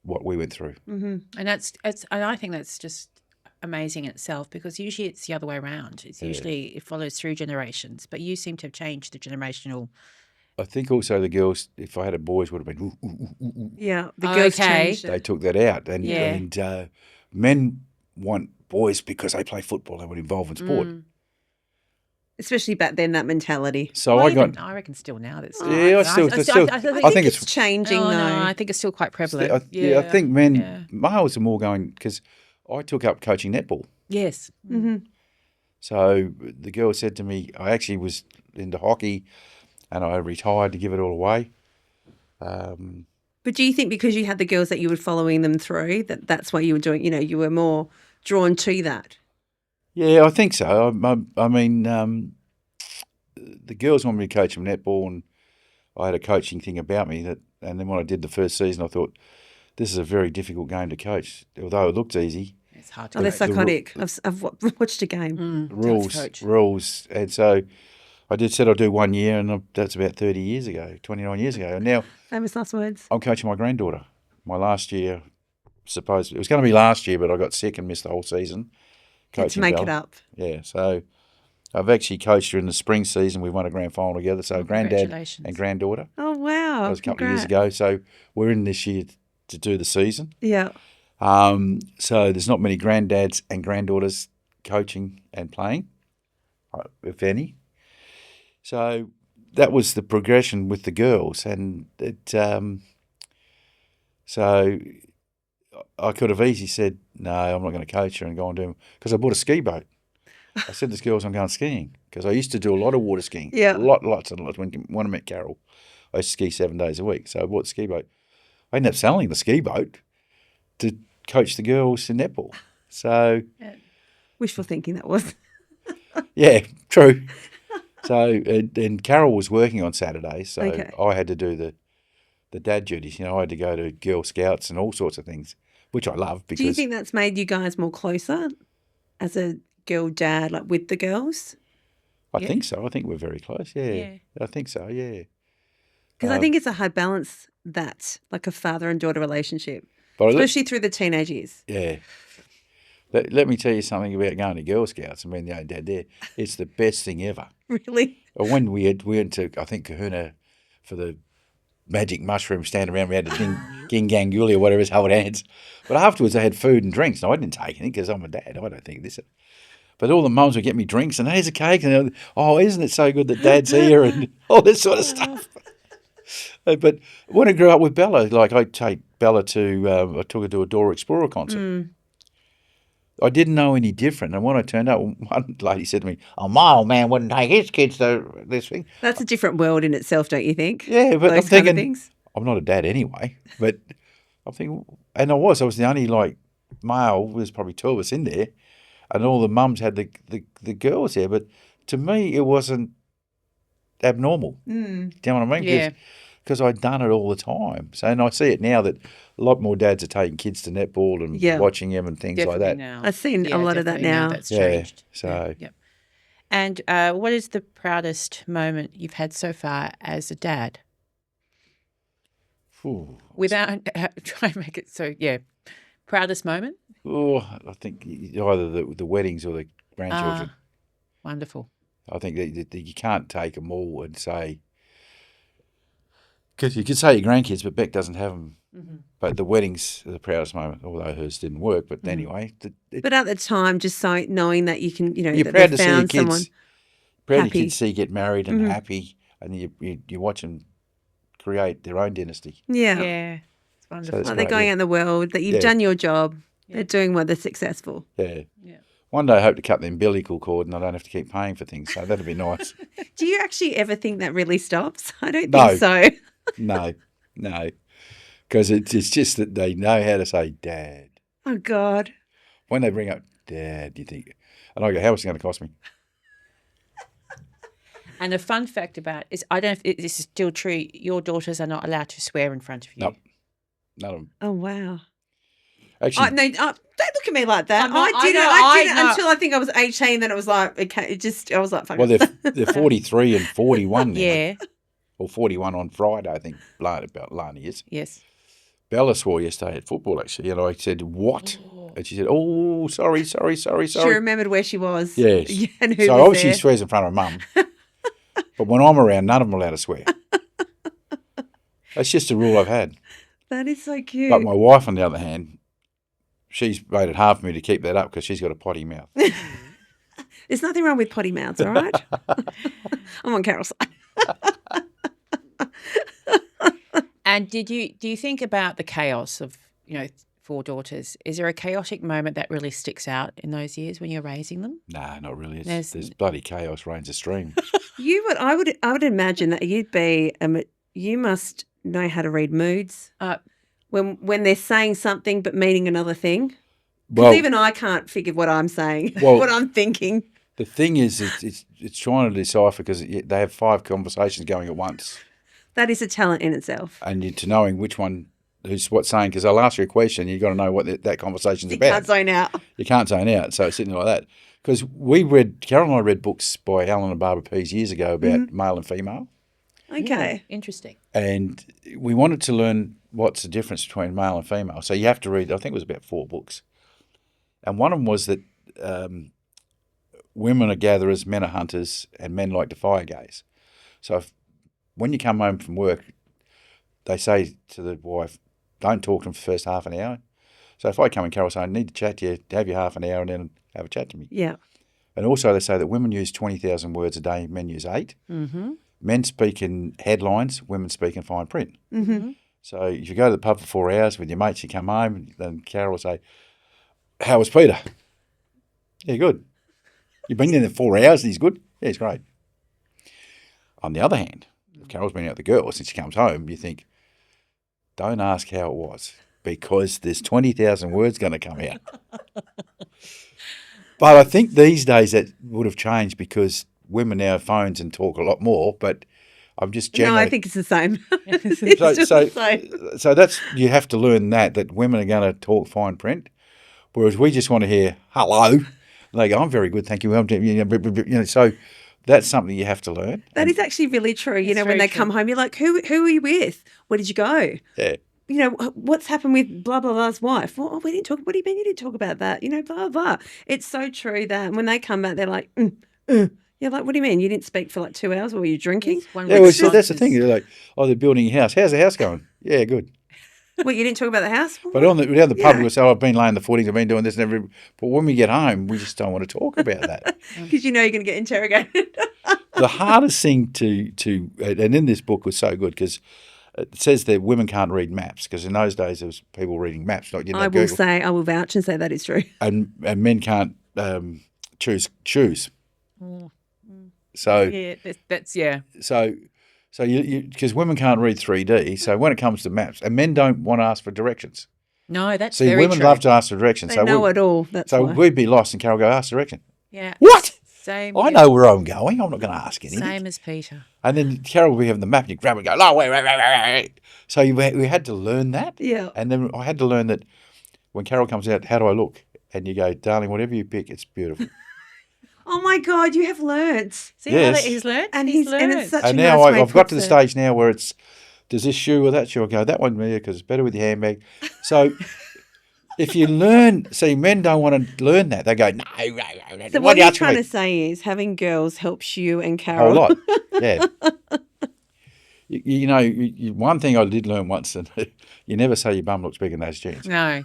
what we went through. Mm-hmm. And and I think that's just amazing in itself because usually it's the other way around. It's usually it follows through generations, but you seem to have changed the generational. I think also the girls, if I had a boys, would have been, ooh, ooh, ooh, ooh, ooh. Yeah. The Oh, girls okay. changed They it. took that out. And, Yeah. and men want boys because they play football, they were involved in sport. Especially back then, that mentality. So Well, I got, I reckon still now that's Yeah, I still- I think it's it's- changing, oh, though. no, I think it's still quite prevalent. I think men, Yeah. males are more going, because I took up coaching netball. Yes. Mm-hmm. So the girl said to me, I actually was into hockey and I retired to give it all away. But do you think because you had the girls that you were following them through, that's why you were doing, you were more drawn to that? Yeah, I think so. I mean, the girls wanted me to coach them netball, and I had a coaching thing about me. And then when I did the first season, I thought, this is a very difficult game to coach. Although it looked easy, It's hard to Oh, they're coach. psychotic. I've watched a game. rules. And so I said I'd do 1 year, and that's about 30 years ago, 29 years ago. And now Famous last words. I'm coaching my granddaughter. My last year, it was going to be last year, but I got sick and missed the whole season. Had to make it Bella. up. Yeah, so I've actually coached her in the spring season. We won a grand final together. So granddad congratulations. and granddaughter. Oh, wow. That was a couple of years Congrats. ago. So we're in this year to do the season. Yeah. So there's not many granddads and granddaughters coaching and playing, if any. So that was the progression with the girls, and so I could have easily said, no, I'm not going to coach her and go and do, because I bought a ski boat. I said to the girls, I'm going skiing, because I used to do a lot of water skiing. Yeah. Lots and lots. When I met Carol, I used to ski 7 days a week. So I bought the ski boat. I ended up selling the ski boat to coach the girls in netball. So, Wishful thinking that was. yeah, true. So, and Carol was working on Saturdays, so Okay. I had to do the dad duties. I had to go to Girl Scouts and all sorts of things, which I love because Do you think that's made you guys more closer as a girl dad, like with the girls? I think so. I think we're very close. Yeah. Yeah. I think so. Yeah. Because I think it's a hard balance, that, like a father and daughter relationship, But especially through the teenage years. yeah. Let me tell you something about going to Girl Scouts and being the only dad there. It's the best thing ever. Really? When we went to, I think, Kahuna for the magic mushroom stand around, we had a ginganguli or whatever, his hold hands. But afterwards they had food and drinks. Now, I didn't take anything because I'm a dad. I don't think this. But all the mums would get me drinks and here's a cake. And isn't it so good that Dad's here and all this sort of stuff. But when I grew up with Bella, like I take Bella to, I took her to a Dora Explorer concert. I didn't know any different. And when I turned up, one lady said to me, my old man wouldn't take his kids to this thing. That's a different world in itself, don't you think? Yeah, but Those I'm thinking, kind of things. I'm not a dad anyway. But I'm thinking, and I was the only male, there's probably 2 of us in there, and all the mums had the girls there. But to me, it wasn't abnormal. Do you know what I mean? Yeah. Because I'd done it all the time. So, and I see it now that a lot more dads are taking kids to netball and watching them and things Definitely like that. now. I've seen a lot of that definitely now. That's Yeah, changed. so- Yep. And what is the proudest moment you've had so far as a dad? Ooh. Without try and make it so, proudest moment? Oh, I think either the weddings or the grandchildren. Wonderful. I think that you can't take them all and say, because you could say your grandkids, but Beck doesn't have them. But the weddings are the proudest moment, although hers didn't work. But anyway, But at the time, just so knowing that you can, you're that proud they to see your found someone. kids. Proud your happy. kids see you get married and happy, and you watch them create their own dynasty. Yeah. Yeah. It's wonderful. that's Like they're great, going yeah. out in the world, that you've Yeah. done your job, they're doing well, they're successful. Yeah. Yeah. One day I hope to cut the umbilical cord and I don't have to keep paying for things. So that'd be nice. Do you actually ever think that really stops? I don't No. think so. No. Because it's just that they know how to say dad. Oh, God. When they bring up dad, you think, and I go, how much is it going to cost me? And a fun fact about it is, I don't know if this is still true, your daughters are not allowed to swear in front of you. No. None of them. Oh, wow. Actually, No, don't look at me like that. I'm not- I did I it know. until I think I was 18. Then it was like, I was like, fuck well, it. they're 43 and 41 now. Yeah. Or 41 on Friday, I think, Lani is. Yes. Bella swore yesterday at football, actually, and I said, what? And she said, oh, sorry. She remembered where she was. Yes. Yeah, and who So was obviously there. she swears in front of mum. But when I'm around, none of them are allowed to swear. That's just a rule I've had. That is so cute. But my wife, on the other hand, she's made it hard for me to keep that up because she's got a potty mouth. There's nothing wrong with potty mouths, all right? I'm on Carol's side. And do you think about the chaos of, 4 daughters? Is there a chaotic moment that really sticks out in those years when you're raising them? Nah, not really. There's- There's bloody chaos reigns a stream. I would imagine that you'd be, you must know how to read moods when they're saying something but meaning another thing. Because Well, even I can't figure what I'm saying, Well- what I'm thinking. the thing is, it's trying to decipher because they have 5 conversations going at once. That is a talent in itself. And to knowing which one who's what's saying, because they'll ask you a question, you've got to know what that conversation's You about. can't zone out. You can't zone out, so it's sitting like that. Because Carol and I read books by Alan and Barbara Pease years ago about male and female, Okay. Interesting. and we wanted to learn what's the difference between male and female. So you have to read, I think it was about 4 books. And one of them was that women are gatherers, men are hunters, and men like to fire gaze. So when you come home from work, they say to the wife, don't talk to them for the first half an hour. So if I come in, Carol, say, I need to chat to you, have your half an hour and then have a chat to me. Yeah. And also they say that women use 20,000 words a day, men use 8. Mm-hmm. Men speak in headlines, women speak in fine print. Mm-hmm. So if you go to the pub for 4 hours with your mates, you come home, then Carol will say, how was Peter? Yeah, good. You've been in there 4 hours and he's good? Yeah, he's great. On the other hand, if Carol's been out with the girls and she comes home, you think, don't ask how it was because there's 20,000 words going to come out. But I think these days that would have changed because women now have phones and talk a lot more, but I'm just No, generally... I think it's the same. It's So, just so, the same. so that's you have to learn that women are going to talk fine print, whereas we just want to hear hello. And they go, I'm very good, thank you. So that's something you have to learn. That is actually really true. You know, when very they come true. home, you're like, who are you with? Where did you go? Yeah. You know, what's happened with blah, blah, blah's wife? Well, we didn't talk. What do you mean you didn't talk about that? You know, blah, blah. It's so true that when they come back, they're like, you're like, what do you mean? You didn't speak for like 2 hours? Or were you drinking? It's one Yeah, well, see, that's the response thing. is- You're like, oh, they're building a house. How's the house going? Yeah, good. What, you didn't talk about the house? But down the pub, Yeah. we say, oh, I've been laying the footings, I've been doing this and everything. But when we get home, we just don't want to talk about that. Because you know you're going to get interrogated. The hardest thing to and in this book was so good because it says that women can't read maps because in those days there was people reading maps, not I will vouch and say that is true. and men can't choose shoes. So Yeah, that's yeah. so you because women can't read 3D. So when it comes to maps, and men don't want to ask for directions. No, that's See, very women true. love to ask for directions. They know it all. That's So why. we'd be lost, and Carol go ask direction. Yeah. What? Same. I yeah. know where I'm going. I'm not going to ask anything. Same as Peter. And then Carol will be having the map, and you grab it and go, oh, wait. So we had to learn that. Yeah. And then I had to learn that when Carol comes out, how do I look? And you go, darling, whatever you pick, it's beautiful. Oh my God, you have learnt. See Yes. how he's learned? And he's and learned. it's such And a now nice way I've got to the puts it. stage now where it's, does this shoe or that shoe? I go, that one, yeah, because it's better with your handbag. So if you learn, see, men don't want to learn that. They go, no. So what you're trying to say is having girls helps you and A Carol. whole lot, yeah. You know, one thing I did learn once, and you never say your bum looks big in those jeans. No.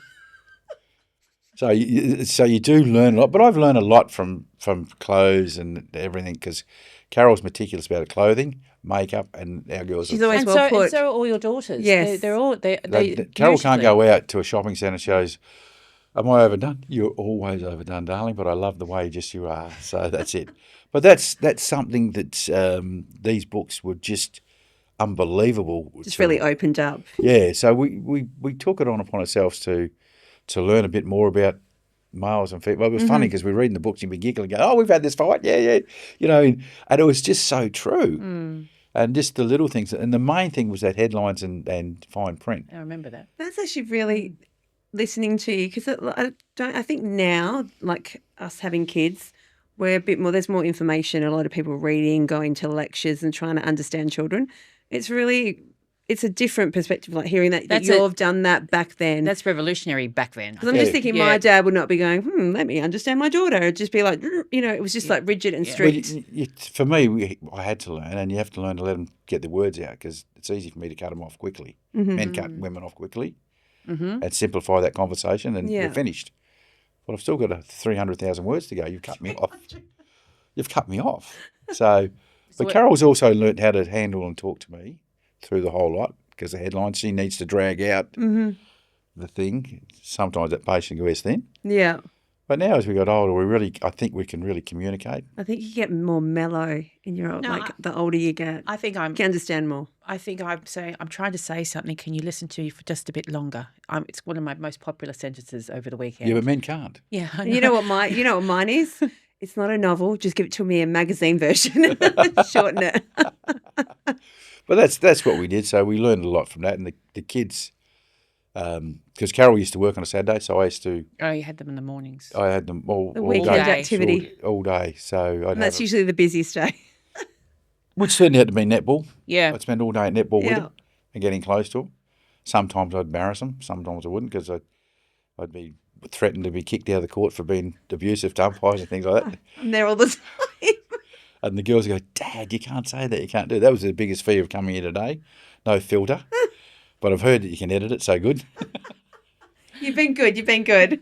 So you do learn a lot, but I've learned a lot from clothes and everything because Carol's meticulous about her clothing, makeup, and our girls. She's always And well so, put. and so are all your daughters. Yes. They're all. They Carol can't usually- go out to a shopping centre. She goes, "Am I overdone? You're always overdone, darling. But I love the way just you are." So that's it. But that's something that these books were just unbelievable. Just really opened up. Yeah, so we took it on upon ourselves to learn a bit more about males and females. It was funny because we're reading the books and we giggle and go, oh, we've had this fight, yeah, you know, and it was just so true. And just the little things. And the main thing was that headlines and fine print. I remember that. That's actually really listening to you because I think now, like us having kids, we're a bit more. There's more information. A lot of people reading, going to lectures, and trying to understand children. It's a different perspective. Like hearing that you've done that back then. That's revolutionary back then. Because I'm just thinking, Yeah. my dad would not be going, let me understand my daughter. It'd just be like, you know, it was just like rigid and Well, strict. for me, I had to learn, and you have to learn to let them get the words out because it's easy for me to cut them off quickly. Men cut women off quickly and simplify that conversation, and Yeah. we're finished. Well, I've still got 300,000 words to go. You've cut me off. You've cut me off. So, but Carol's also learnt how to handle and talk to me through the whole lot because the headlines, she needs to drag out the thing. Sometimes that patience goes thin. Yeah. But now as we got older, I think we can really communicate. I think you get more mellow in your the older you get. I think You can understand more. I'm saying I'm trying to say something. Can you listen to me for just a bit longer? It's one of my most popular sentences over the weekend. Yeah, but men can't. Yeah, I And you know what mine is? It's not a novel. Just give it to me in magazine version. Shorten it. But that's what we did. So we learned a lot from that. And the kids, because Carol used to work on a Saturday, so I used to. Oh, you had them in the mornings. I had them all weekend day, activity. all day. So And that's usually the busiest day. which turned out to be netball. Yeah. I'd spend all day at netball with Yeah. them and getting close to them. Sometimes I'd embarrass them. Sometimes I wouldn't because I'd be threatened to be kicked out of the court for being abusive to umpires and things like that. I'm there all the time. And the girls go, Dad, you can't say that. You can't do that. That was the biggest fear of coming here today. No filter. But I've heard that you can edit it, so good. You've been good. You've been good.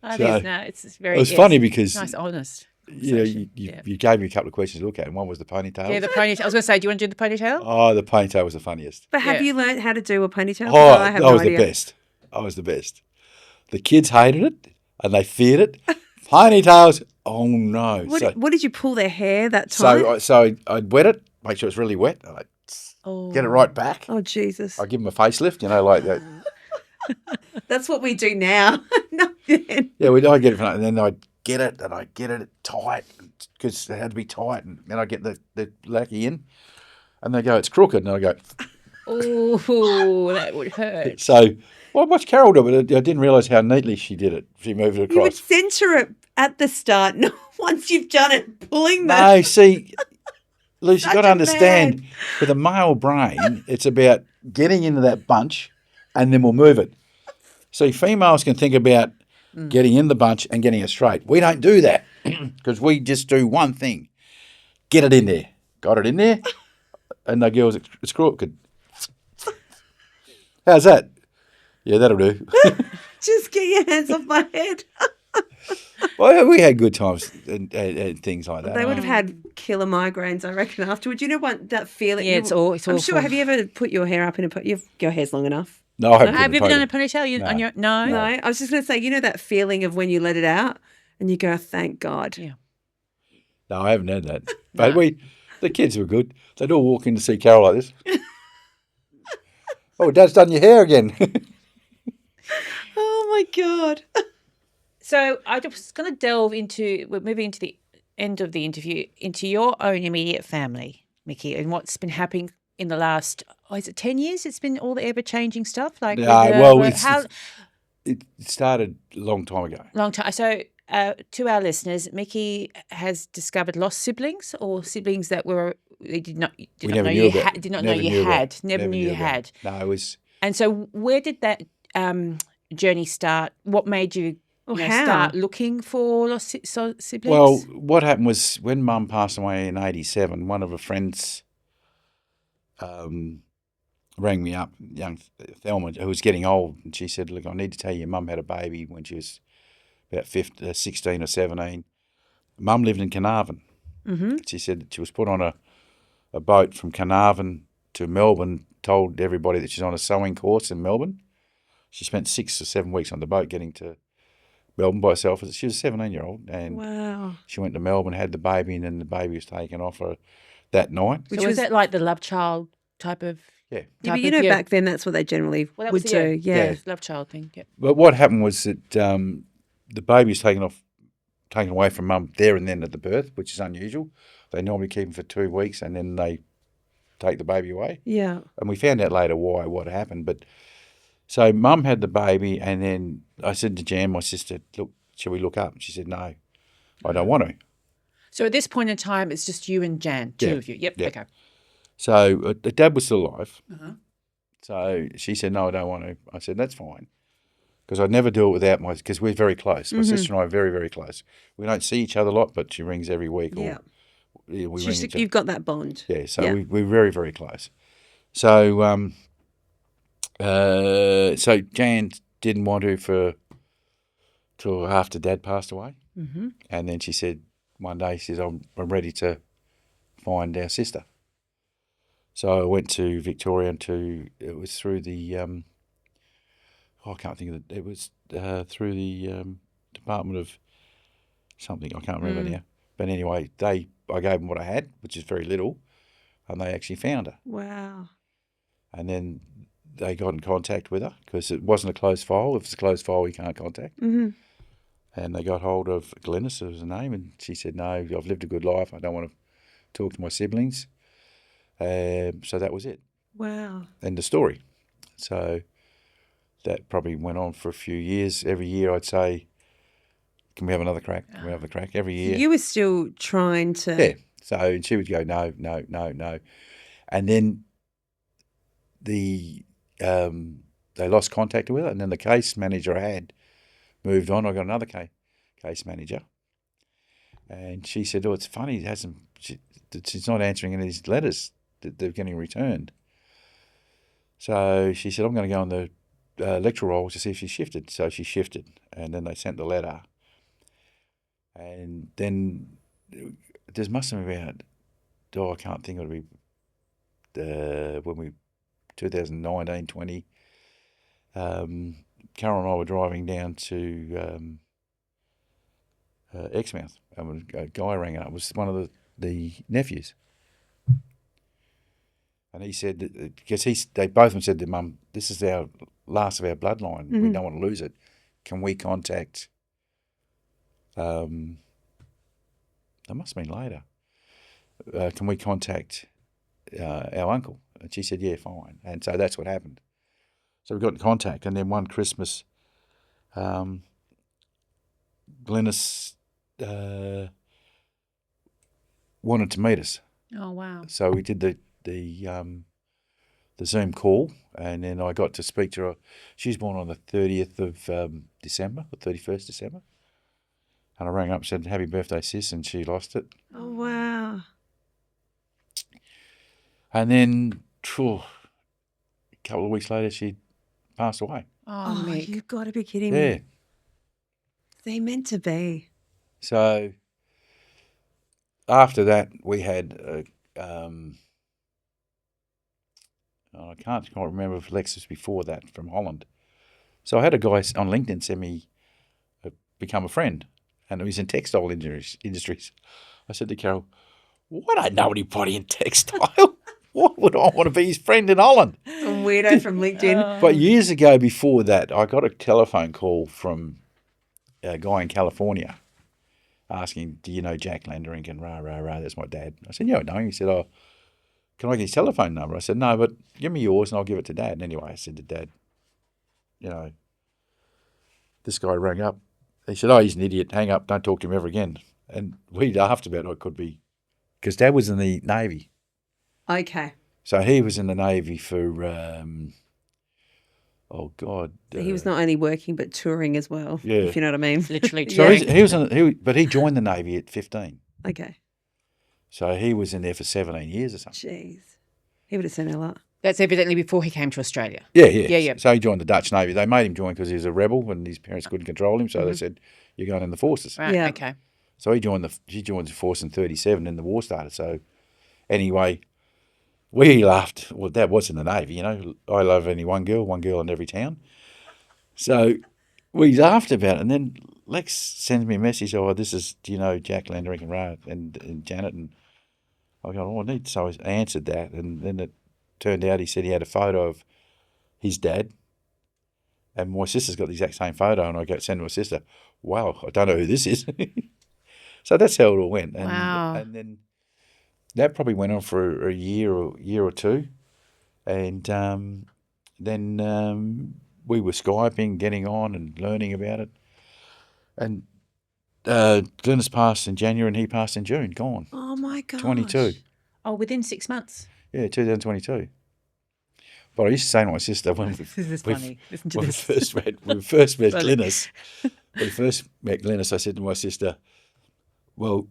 It's very. It was funny because nice, honest. you know, you gave me a couple of questions to look at, and one was the ponytails. Yeah, the ponytail. I was going to say, do you want to do the ponytail? Oh, the ponytail was the funniest. But have Yeah. you learned how to do a ponytail? 'Cause Oh, I have I no was idea. the best. I was the best. The kids hated it, and they feared it. Ponytails, oh no. What did you pull their hair that time? So I'd wet it, make sure it's really wet, and I'd get it right back. Oh, Jesus. I'd give them a facelift, you know, like that. That's what we do now. No, then. Yeah, I'd get it, and then I'd get it, and I'd get it tight, because it had to be tight, and then I'd get the lacquey in, and they go, it's crooked, and I go, Oh, that would hurt. so, well, I watched Carol do it, but I didn't realise how neatly she did it. She moved it You would across. centre it at the start, not once you've done it, pulling the. No, see, Lucy, Such you've got to a understand, man. with a male brain, it's about getting into that bunch and then we'll move it. See, females can think about getting in the bunch and getting it straight. We don't do that because we just do one thing. Get it in there. Got it in there? And the girls, it's crooked. How's that? Yeah, that'll do. Just get your hands off my head. Well, we had good times and things like that. They would have had killer migraines, I reckon, afterwards. You know what, that feeling? Yeah, it's awful. I'm sure, have you ever put your hair up in a your hair's long enough? No, I haven't. Have you ever done a ponytail. ponytail? No. On your no? No, I was just going to say, you know that feeling of when you let it out and you go, thank God. Yeah. No, I haven't had that. But the kids were good. They'd all walk in to see Carol like this. Oh, Dad's done your hair again. Oh, my God. So I was going to delve into, we're moving into the end of the interview, into your own immediate family, Mickey, and what's been happening in the last, is it 10 years? It's been all the ever-changing stuff? Like, It started a long time ago. Long time. So to our listeners, Mickey has discovered lost siblings or siblings that were, they did not know you had. Never knew you had. No, it was... And so where did that journey start? What made you start looking for lost siblings? Well, what happened was when Mum passed away in 87, one of her friends rang me up, young Thelma, who was getting old, and she said, look, I need to tell you, Mum had a baby when she was about 16 or 17. Mum lived in Carnarvon. Mm-hmm. She said that she was put on a boat from Carnarvon to Melbourne, told everybody that she's on a sewing course in Melbourne. She spent 6 or 7 weeks on the boat getting to Melbourne by herself. She was a 17-year-old, and Wow. she went to Melbourne, had the baby, and then the baby was taken off her that night. So was that like the love child type of? Yeah. Yeah, but you know, back then that's what they generally Well, that would was do. Yeah. love child thing. Yeah. But what happened was that the baby was taken away from Mum there and then at the birth, which is unusual. They normally keep him for 2 weeks and then they take the baby away. Yeah. And we found out later what happened. But so Mum had the baby, and then I said to Jan, my sister, look, shall we look up? And she said, no, I don't want to. So at this point in time, it's just you and Jan, two of you. Yep. Yeah. Okay. So the dad was still alive. Uh-huh. So she said, no, I don't want to. I said, that's fine. Because I'd never do it without because we're very close. My sister and I are very, very close. We don't see each other a lot, but she rings every week. Yeah. We ring each other. You've got that bond. Yeah, so we're very, very close. So so Jan didn't want to till after Dad passed away. Mm-hmm. And then she said, one day, she says, I'm ready to find our sister. So I went to Victoria it was through the, I can't think of it was through the Department of something, I can't remember now. But anyway, I gave them what I had, which is very little, and they actually found her. Wow. And then they got in contact with her because it wasn't a closed file. If it's a closed file, we can't contact. Mm-hmm. And they got hold of Glennis, was her name, and she said, no, I've lived a good life. I don't want to talk to my siblings. So that was it. Wow. End of story. So that probably went on for a few years. Every year I'd say, can we have another crack? Can we have a crack? Every year. You were still trying to. Yeah. So she would go, no, no, no, no. And then they lost contact with her, and then the case manager I had moved on. I got another case manager. And she said, oh, it's funny, she's not answering any of these letters that they're getting returned. So she said, I'm going to go on the lecturer roll to see if she shifted. So she shifted, and then they sent the letter. And then there must have been about, I can't think, it would be when we, 2019, 20, Carol and I were driving down to Exmouth, and a guy rang up. It was one of the nephews. And he said, because they both of them said to Mum, this is our last of our bloodline. We don't want to lose it. Can we contact, that must have been later, can we contact our uncle? And she said, yeah, fine. And so that's what happened. So we got in contact, and then one Christmas, Glennis wanted to meet us. Oh, wow. So we did the Zoom call, and then I got to speak to her. She was born on the 30th of December, or 31st December. And I rang up and said, "Happy birthday, sis," and she lost it. Oh, wow. And then a couple of weeks later, she passed away. Oh, Mick. You've got to be kidding Yeah. me. They meant to be. So after that, we had, I can't quite remember if Lex was before that, from Holland. So I had a guy on LinkedIn send me, become a friend, and it was in textile industries. I said to Carol, "Why don't know anybody in textile? Why would I want to be his friend in Holland?" Some weirdo from LinkedIn. But years ago, before that, I got a telephone call from a guy in California asking, "Do you know Jack Lenderick?" And rah, rah, rah, that's my dad. I said, "Yeah, I know him." He said, "Oh, can I get his telephone number?" I said, "No, but give me yours and I'll give it to Dad." And anyway, I said to Dad, this guy rang up. He said, "Oh, he's an idiot. Hang up. Don't talk to him ever again." And we laughed about it. It could be because Dad was in the Navy. Okay. So he was in the Navy for, oh God. So he was not only working but touring as well. Yeah. If you know what I mean. Literally So touring. but he joined the Navy at 15. Okay. So he was in there for 17 years or something. Jeez. He would have seen a lot. That's evidently before he came to Australia. Yeah. So he joined the Dutch Navy. They made him join because he was a rebel and his parents couldn't control him. So they said, "You're going in the forces." Right, Yeah. okay. So he joined the force in 37 and the war started. So anyway, we laughed. Well, Dad was in the Navy, I love only one girl in every town. So we laughed about it. And then Lex sends me a message, "Oh, do you know Jack Lenderick and Ra and Janet?" And I go, "Oh, I need." So I answered that. And then it turned out he said he had a photo of his dad. And my sister's got the exact same photo. And I go send to my sister, "Wow, I don't know who this is." So that's how it all went. And, Wow. And then that probably went on for a year or two. And then we were Skyping, getting on and learning about it. And Glennis passed in January and he passed in June, gone. Oh my gosh. 22. Oh, within 6 months. Yeah, 2022. But I used to say to my sister when This is funny. Listen to when this. we first met Glennis, I said to my sister, "Well,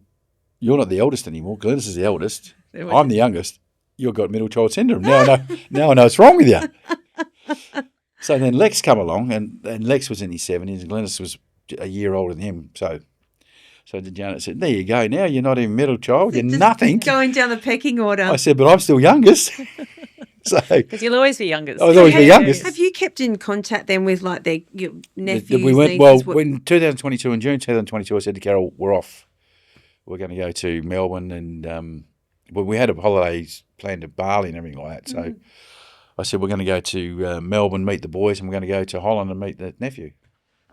you're not the eldest anymore. Glennis is the eldest. I'm the youngest. You've got middle child syndrome. Now I know what's wrong with you." So then Lex come along, and Lex was in his 70s, and Glennis was a year older than him. So Janet said, "There you go. Now you're not even middle child. You're Just nothing." Going down the pecking order. I said, "But I'm still youngest." So Because you'll always be youngest. I was always the youngest. Have you kept in contact then with like your nephews? We went, nieces? when 2022, in June 2022, I said to Carol, "We're off. We're going to go to Melbourne." And we had a holidays planned to Bali and everything like that. So I said, "We're going to go to Melbourne, meet the boys, and we're going to go to Holland and meet the nephew."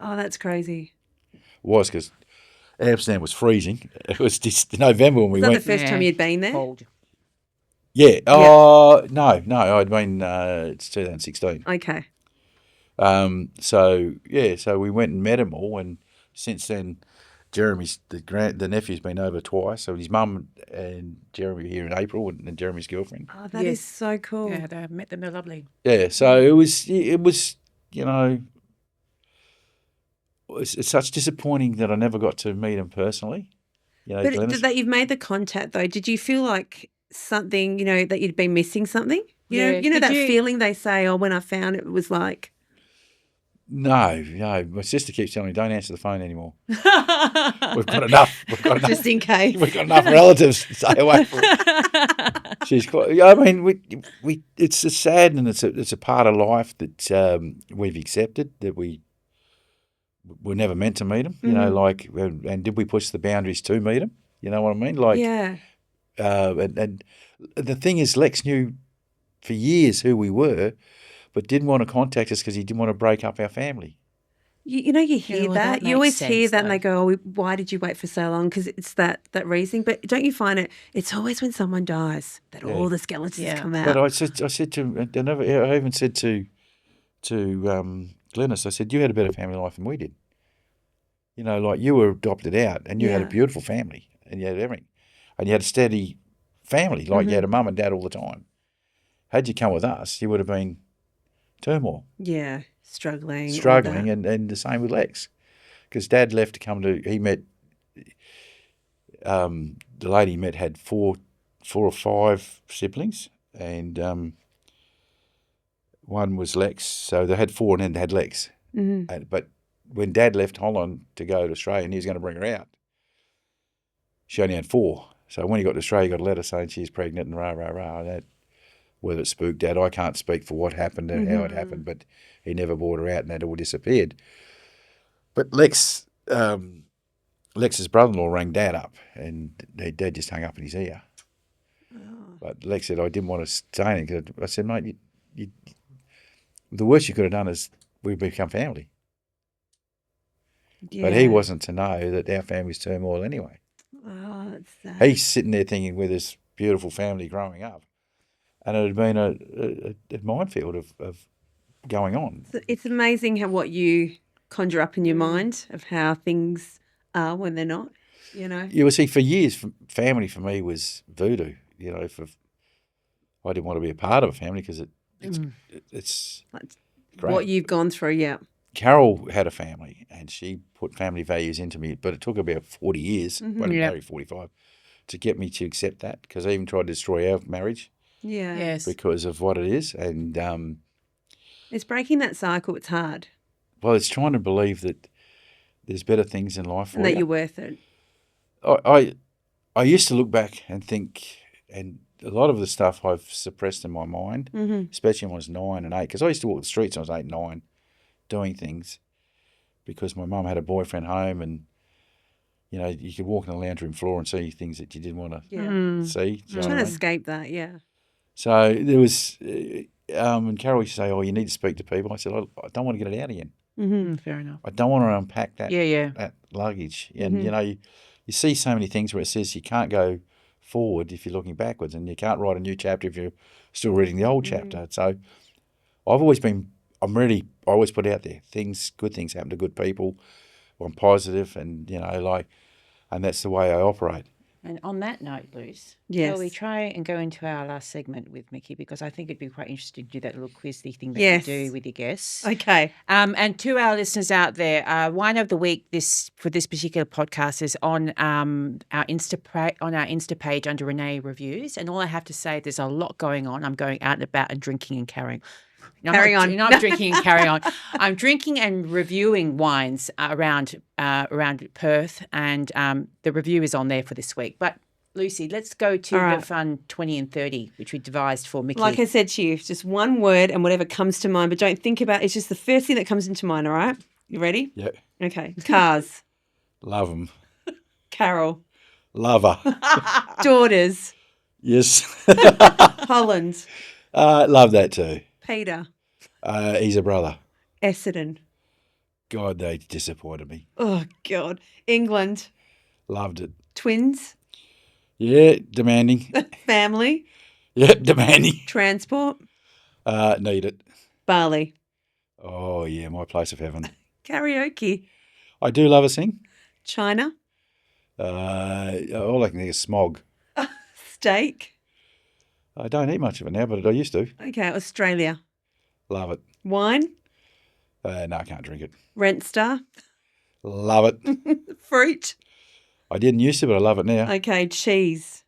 Oh, that's crazy. It was because Amsterdam was freezing. It was just November when we Was that went. the first time you'd been there? Cold. Yeah. No. I'd been. It's 2016. Okay. So we went and met them all, and since then, Jeremy's the nephew's been over twice. So his mum and Jeremy were here in April, and Jeremy's girlfriend. Oh, that is so cool. Yeah, I met them. They're lovely. Yeah. So it was it's such disappointing that I never got to meet him personally. But Glennis. that you've made the contact though, did you feel like something, that you'd been missing something? Yeah. You know Did that you- feeling they say, "Oh, when I found it was like." No. My sister keeps telling me, "Don't answer the phone anymore. We've got enough. We've got enough. Just in case. We've got enough relatives to stay away from it." She's quite. I mean, we. It's a sad and it's a part of life that we've accepted that we were never meant to meet them. And did we push the boundaries to meet them? You know what I mean? Like, Yeah. and the thing is, Lex knew for years who we were, but didn't want to contact us because he didn't want to break up our family. You hear well, that. that You always makes hear sense, that and they though. go, "Oh, why did you wait for so long?" Because it's that reasoning. But don't you find it's always when someone dies that all the skeletons Yeah. come out. But I said to I even said to Glennis, I said, "You had a better family life than we did." You know, like you were adopted out and you had a Yeah. beautiful family and you had everything. And you had a steady family, like you had a mum and dad all the time. Had you come with us, you would have been turmoil, Yeah. Struggling. all struggling, that. and the same with Lex. Because Dad left to come to, he met, the lady he met had four or five siblings, and one was Lex. So they had four and then they had Lex. But when Dad left Holland to go to Australia and he was going to bring her out, she only had four. So when he got to Australia, he got a letter saying she's pregnant and rah, rah, rah. That, whether it spooked Dad, I can't speak for what happened and how it happened, but he never brought her out and that all disappeared. But Lex's brother-in-law rang Dad up and Dad just hung up in his ear. But Lex said, I didn't want to say anything. I said, mate, the worst you could have done is we've become family. Yeah. But he wasn't to know that our family's turmoil anyway. Oh, it's sad. He's sitting there thinking with this beautiful family growing up. And it had been a minefield of going on. It's amazing how what you conjure up in your mind of how things are when they're not, you know. You see, for years, family for me was voodoo. You know, I didn't want to be a part of a family because it's Like great. what you've gone through, yeah. Carol had a family and she put family values into me, but it took about 40 years, I didn't marry 45, to get me to accept that because I even tried to destroy our marriage Yeah. Yes. because of what it is. And, It's breaking that cycle. It's hard. well, it's trying to believe that there's better things in life for And that you. you're worth it. I used to look back and think, and a lot of the stuff I've suppressed in my mind, especially when I was 9 and 8, because I used to walk the streets when I was 8 and 9 doing things because my mum had a boyfriend home and, you know, you could walk on the lounge room floor and see things that you didn't want to Yeah. see. Do you know what Trying I to mean? escape that, yeah. So there was, and Carol used to say, oh, you need to speak to people. I said, I don't want to get it out again. Fair enough. I don't want to unpack that Yeah. that luggage. And, you know, you see so many things where it says you can't go forward if you're looking backwards and you can't write a new chapter if you're still reading the old chapter. So I've always been, I always put out there, good things happen to good people. I'm positive and, you know, and that's the way I operate. And on that note, Luce, Yes. shall we try and go into our last segment with Mickey? Because I think it'd be quite interesting to do that little quizzy thing that Yes. you do with your guests. Okay. And to our listeners out there, wine of the week for this particular podcast is on our Insta page under Renee Reviews. And all I have to say, there's a lot going on. I'm going out and about and drinking and carrying. No, Carry on. Not drinking and carrying on. I'm drinking and reviewing wines around Perth, and the review is on there for this week. But Lucy, let's go to All right. the fun 20 and 30, which we devised for Mickey. Like I said to you, just one word and whatever comes to mind, but don't think about it. It's just the first thing that comes into mind, all right? You ready? Yeah. Okay. Cars. Love them. Carol. Lover. Daughters. Yes. Holland. Love that too. Peter. He's a brother. Essendon. God, they disappointed me. Oh, God. England. Loved it. Twins. Yeah, demanding. Family. Yeah, demanding. Transport. Need it. Bali. Oh, yeah, my place of heaven. Karaoke. I do love a sing. China. All I can think is smog. Steak. I don't eat much of it now, but I used to. Okay. Australia. Love it. Wine. No, I can't drink it. Rent star. Love it. Fruit. I didn't used to, but I love it now. Okay. Cheese.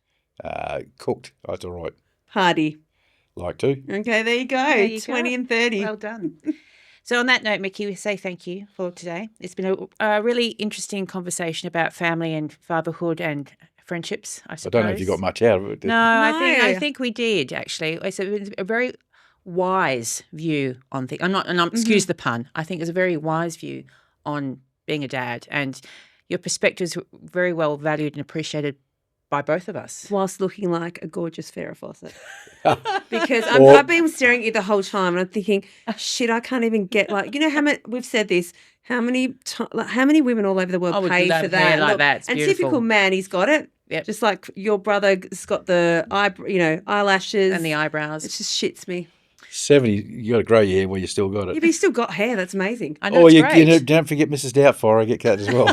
Cooked. That's all right. Party. Like to. Okay, there you go. There you 20 go. and 30. Well done. So on that note, Mickey, we say thank you for today. It's been a really interesting conversation about family and fatherhood and friendships, I I suppose. don't know if you got much out of it. No, I No. think we did actually. It's a very wise view on things. Excuse the pun. I think it's a very wise view on being a dad, and your perspectives were very well valued and appreciated by both of us. Whilst looking like a gorgeous Farrah Fawcett. Because Or- I've been staring at you the whole time and I'm thinking, shit, I can't even get you know how many, we've said this, how many women all over the world would pay love for hair that? like that. It's and beautiful. typical man, he's got it. Yep. Just like your brother's got the eyelashes. And the eyebrows. It just shits me. 70, you got to grow your hair while you still got Yeah, it. but you still got hair. That's amazing. I know Or it's you great. don't forget Mrs. Doubtfire. I get cut as well.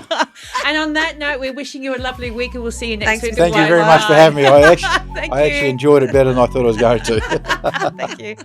And on that note, we're wishing you a lovely week, and we'll see you next Thanks, week. Thank you Bye. very much for having me. I Thank actually you. enjoyed it better than I thought I was going to. Thank you.